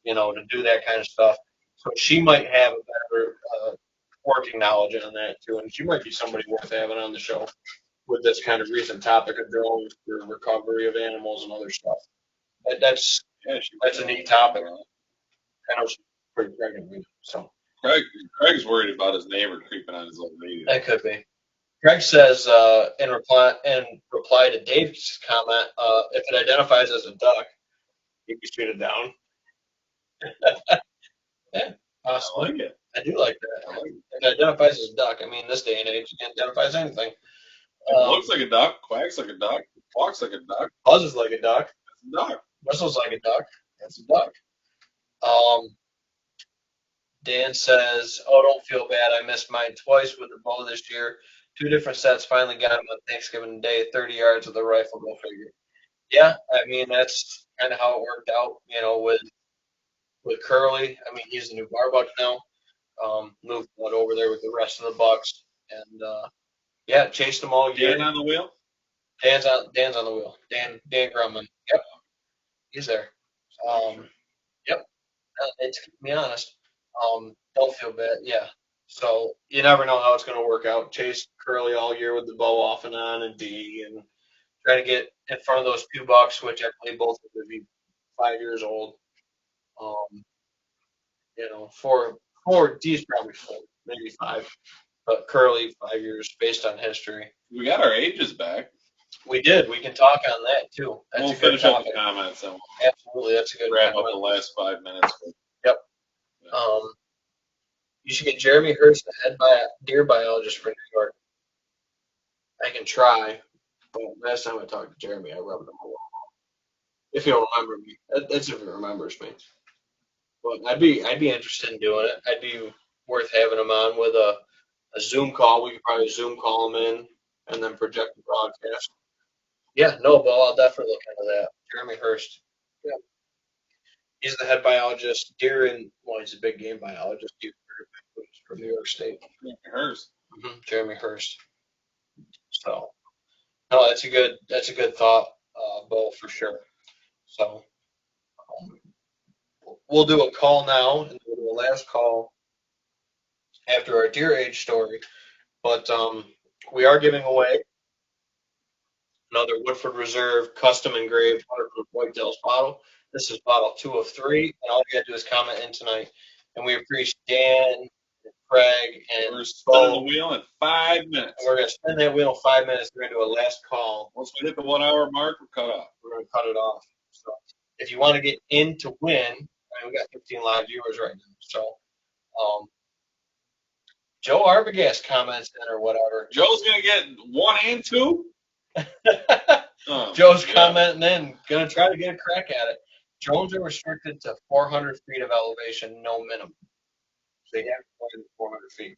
to do that kind of stuff. So she might have a better working knowledge on that too, and she might be somebody worth having on the show with this kind of recent topic of drones for recovery of animals and other stuff. That's a neat topic. I know she's pretty pregnant right now, so. Craig's worried about his neighbor creeping on his old lady. That could be. Greg says in reply to Dave's comment, if it identifies as a duck, you can shoot it down. Yeah, possibly. I like it. I do like that. If it identifies as a duck, I mean, this day and age, it identifies anything. It looks like a duck, quacks like a duck, walks like a duck, buzzes like a duck. It's a duck. Whistles like a duck. It's a duck. Dan says, "Oh, don't feel bad. I missed mine twice with the bow this year. 2 different sets. Finally got them on Thanksgiving Day. 30 yards with a rifle. Go figure." Yeah, I mean that's kind of how it worked out. With Curly. I mean he's the new bar buck now. Moved one over there with the rest of the bucks, and yeah, chased them all year. Dan on the wheel. Dan's on the wheel. Dan Grumman. Yep, he's there. Yep. It's to be honest. Don't feel bad. Yeah. So you never know how it's going to work out. Chased Curly all year with the bow off and on and D, and trying to get in front of those 2 bucks, which I believe both would be 5 years old. Four D's probably 4, maybe 5, but Curly 5 years based on history. We got our ages back. We did. We can talk on that too. We'll finish up the comments. And absolutely, that's a good wrap up the last 5 minutes. Yep. Yeah. You should get Jeremy Hurst, the head deer biologist for New York. I can try, but last time I talked to Jeremy, I rubbed him a wall. If he'll remember me, that's if he remembers me. But I'd be interested in doing it. I'd be worth having him on with a Zoom call. We could probably Zoom call him in and then project the broadcast. Yeah, no, but I'll definitely look into that. Jeremy Hurst. Yeah. He's the head biologist, he's a big game biologist. from New York State. Jeremy Hurst. Jeremy Hurst. So, no, that's a good thought, Bo, for sure. So, we'll do a call now, and we'll do a last call after our deer age story. But we are giving away another Woodford Reserve custom engraved 100-proof whitetails bottle. This is bottle 2 of 3, and all you got to do is comment in tonight. And we appreciate Dan, and Craig, and we're spinning the wheel in 5 minutes. And we're going to spin that wheel in 5 minutes. We're going to do a last call. Once we hit the 1 hour mark, we're cut off. We're going to cut it off. So if you want to get in to win, I mean, we got 15 live viewers right now. So Joe Arbogast comments in or whatever. Joe's going to get 1 and 2? Joe's commenting in, going to try to get a crack at it. Drones are restricted to 400 feet of elevation, no minimum. So you have to fly to 400 feet.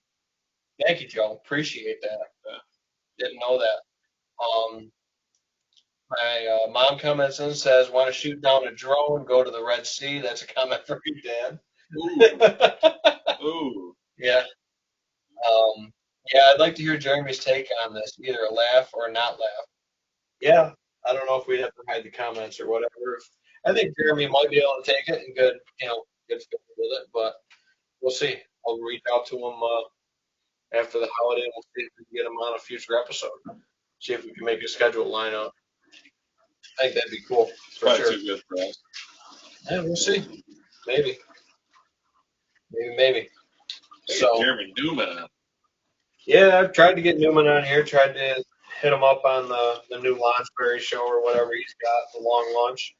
Thank you, Joe. Appreciate that. Didn't know that. My mom comments in and says, want to shoot down a drone, go to the Red Sea. That's a comment from you, Dan. Ooh. Ooh. Yeah. Yeah, I'd like to hear Jeremy's take on this, either a laugh or not laugh. Yeah, I don't know if we'd have to hide the comments or whatever. I think Jeremy might be able to take it and good fit with it, but we'll see. I'll reach out to him after the holiday, and we'll see if we can get him on a future episode. See if we can make a schedule line up. I think that'd be cool. For sure. Too good for us. Yeah, we'll see. Maybe. Hey, so Jeremy Newman on. Yeah, I've tried to get Newman on here. Tried to hit him up on the new Lonsberry show or whatever he's got, the long lunch.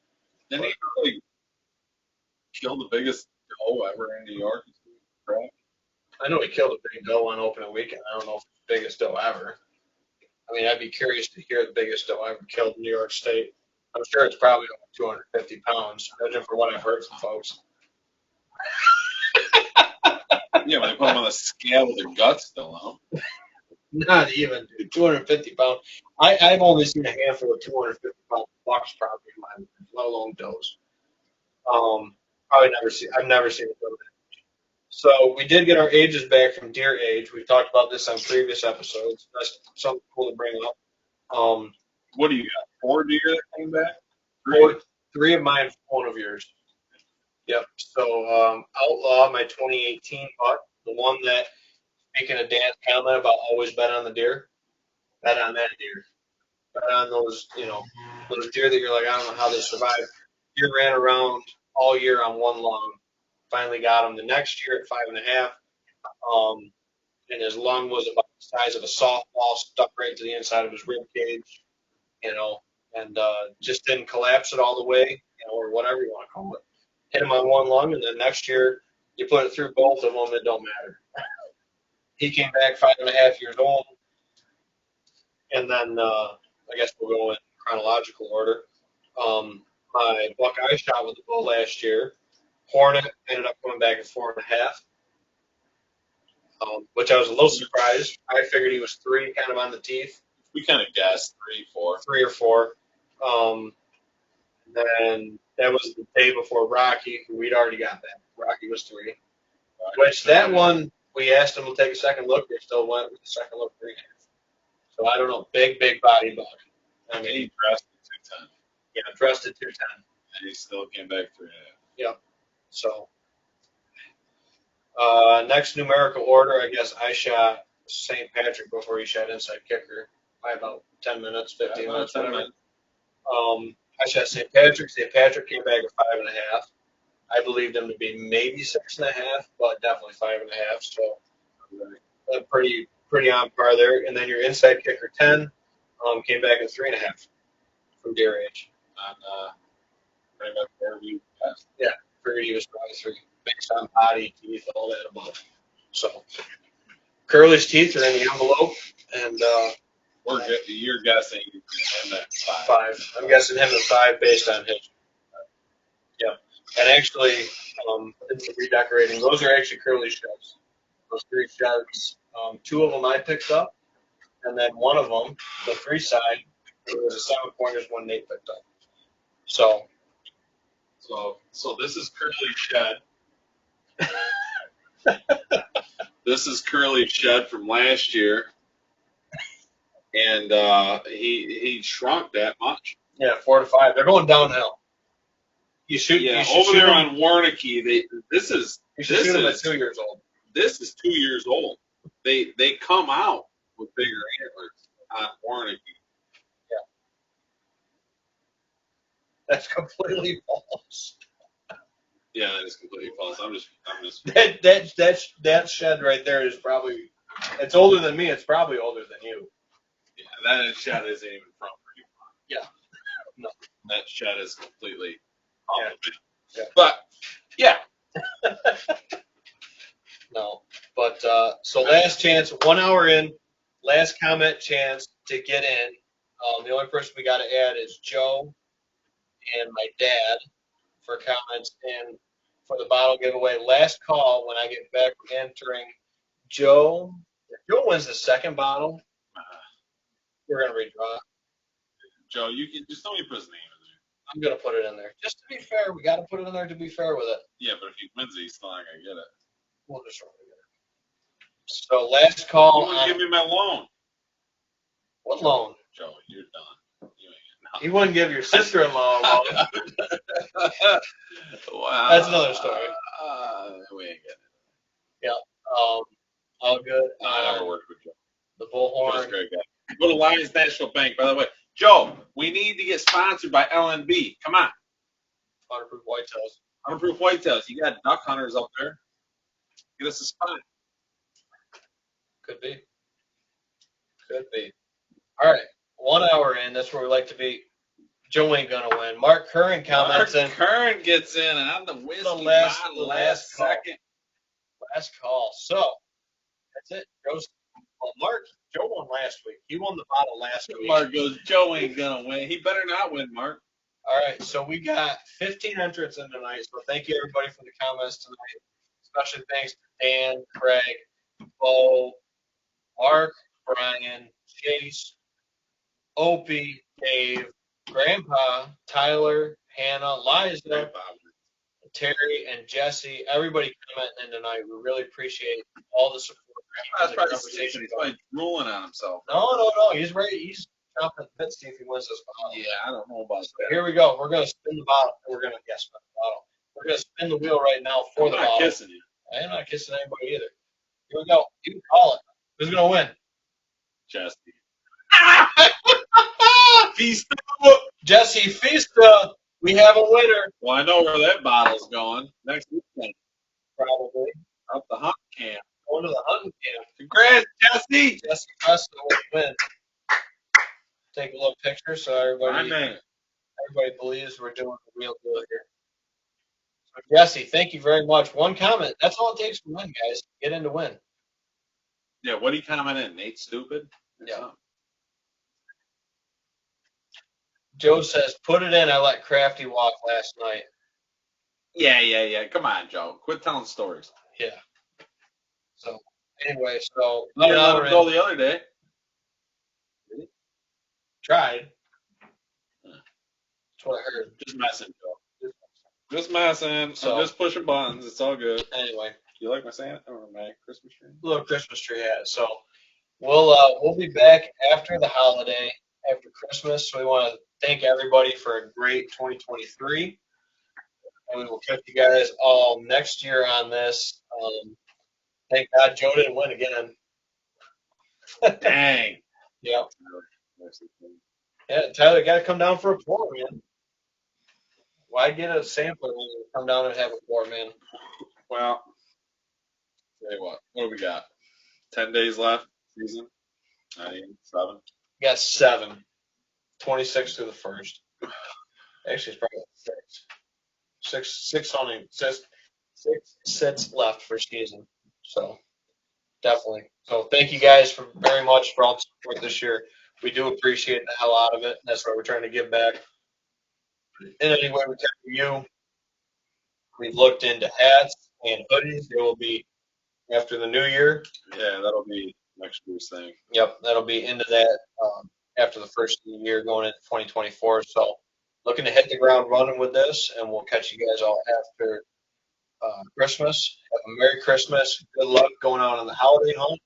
Didn't he really kill the biggest doe ever in New York? I know he killed a big doe on opening weekend. I don't know if it's the biggest doe ever. I mean, I'd be curious to hear the biggest doe ever killed in New York State. I'm sure it's probably over 250 pounds, judging for what I've heard from folks. Yeah, when they put them on the scale with their guts still out. Not even, dude. 250 pounds. I've only seen a handful of 250-pound bucks probably in my life, let alone does. I've never seen it go that. So we did get our ages back from deer age. We've talked about this on previous episodes. That's something cool to bring up. What do you got? 4 deer that came back? 3 of mine, 1 of yours. Yep. So Outlaw, my 2018 buck, the one that, speaking of Dan's comment about always bet on the deer, bet on that deer. Bet on those, those deer that you're like, I don't know how they survived. Deer ran around all year on 1 lung. Finally got him the next year at 5.5. And his lung was about the size of a softball, stuck right to the inside of his rib cage, and just didn't collapse it all the way, or whatever you want to call it. Hit him on 1 lung, and then next year you put it through both of them, it don't matter. He came back 5.5 years old, and then I guess we'll go in chronological order. My buck I shot with the bull last year, Hornet, ended up coming back at 4.5, which I was a little surprised. I figured he was 3, kind of on the teeth. We kind of guessed 3, 4. 3 or 4. Then that was the day before Rocky, who we'd already got that. Rocky was 3. Which that one, we asked him to take a second look. They still went with the second look 3.5. So I don't know. Big body buck. I mean, he dressed at 210. Yeah, dressed at 210. And he still came back 3.5. Yep. So next numerical order, I guess I shot St. Patrick before he shot inside kicker by about 10 minutes, 15 minutes, whatever. I shot St. Patrick. St. Patrick came back at 5.5. I believed him to be maybe 6.5, but definitely 5.5. So pretty on par there. And then your inside kicker 10 came back at 3.5 from deer age. Pretty much where we passed. Yeah, figured he was probably 3 based on body, teeth, all that above. So Curly's teeth are in the envelope, and you're guessing him at 5. I'm guessing him at 5 based on his. Yeah, and actually, did some redecorating. Those are actually Curly's sheds. Those 3 sheds. 2 of them I picked up, and then one of them, the 3 side, it was a 7 pointers, one Nate picked up. So this is Curly's shed. This is Curly's shed from last year, and he shrunk that much. Yeah, 4 to 5. They're going downhill. You shoot. Yeah, you should over shoot there them. on Warnicky, this is You should shoot them at 2 years old. This is 2 years old. They come out with bigger antlers on Warnicky. Yeah, that's completely false. Yeah, that is completely false. I'm just. That shed right there is probably. It's older than me. It's probably older than you. Yeah, that shed isn't even from you. Yeah. No. That shed is completely off of it. Yeah. But yeah. No. But so last chance, 1 hour in, last comment chance to get in. The only person we got to add is Joe and my dad for comments and for the bottle giveaway. Last call when I get back entering Joe. If Joe wins the second bottle, we're gonna redraw it. Joe, you can just don't even put his name in there. I'm gonna put it in there. Just to be fair, we gotta put it in there to be fair with it. Yeah, but if he wins it, he's still not gonna get it. We'll just throw it together. So last call. You wouldn't give me my loan. What loan? Joe, you're done. You ain't getting nothing. You wouldn't give your sister-in-law a loan. Wow. That's another story. We ain't getting it. Yeah. All good. I never worked with Joe. The Bullhorn. Joe's a great guy. Go to Lions National Bank, by the way. Joe, we need to get sponsored by LNB. Come on. Waterproof whitetails. Waterproof whitetails. You got duck hunters up there. Get us a spot. Could be. Could be. All right. 1 hour in. That's where we like to be. Joe ain't gonna win. Mark Curran comments in. Mark Curran gets in on the whiskey last second. Last call. So that's it. Joe won last week. He won the bottle last week. Mark goes, Joe ain't gonna win. He better not win, Mark. All right. So we got 15 entrants in tonight. So thank you everybody for the comments tonight. Especially thanks to Dan, Craig, Bo, Mark, Brian, Chase, Opie, Dave, Grandpa, Tyler, Hannah, Liza, Terry, and Jesse. Everybody commenting in tonight. We really appreciate all the support. That's probably he's like drooling on himself. No. He's ready. He's chomping at the bit to see if he wins this bottle. Yeah, I don't know about that. Here we go. We're going to spin the bottle. We're going to spin the bottle. We're going to spin the wheel right now for the bottle. I'm not kissing you. I am not kissing anybody either. Here we go. You can call it. Who's going to win? Jesse. Fista. Jesse Fista. We have a winner. Well, I know where that bottle's going. Next weekend. Probably. Up the hunt camp. Going to the hunting camp. Congrats, Jesse. Jesse Fista will win. Take a little picture so everybody believes we're doing the real deal here. So Jesse, thank you very much. One comment. That's all it takes to win, guys. Get in to win. Yeah, what do you comment in? Nate stupid? Yeah. Joe says, put it in. I let Crafty walk last night. Yeah. Come on, Joe. Quit telling stories. Yeah. So, anyway, so. Let him go the other day. Really? Tried. That's what I heard. Just messing, Joe. Just messing. So, I'm just pushing buttons. It's all good. Anyway. You like my Santa or my Christmas tree? Little Christmas tree hat. So, we'll be back after the holiday, after Christmas. So, we want to thank everybody for a great 2023. And we will catch you guys all next year on this. Thank God Joe didn't win again. Dang. Yep. Yeah, Tyler, got to come down for a pour, man. Why get a sampler when you come down and have a pour, man? Well, tell you what do we got? 10 days left season? 9, 7? We got 7. 26 through the 1st. Actually, it's probably 6. 6 sets left for season. So, definitely. So, thank you guys very much for all the support this year. We do appreciate the hell out of it. That's why we're trying to give back. In any way we can for you. We've looked into hats and hoodies. They will be after the new year. Yeah, that'll be next year's thing. Yep, that'll be into that after the first of the year going into 2024. So looking to hit the ground running with this, and we'll catch you guys all after Christmas. Have a Merry Christmas. Good luck going out on the holiday hunt.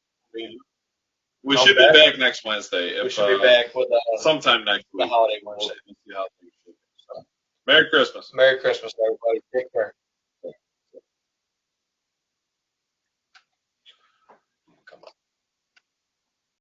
We should be back next Wednesday. We should be back with sometime next week. The holiday Wednesday. We'll see how things go. So, Merry Christmas. Merry Christmas, everybody. Take care.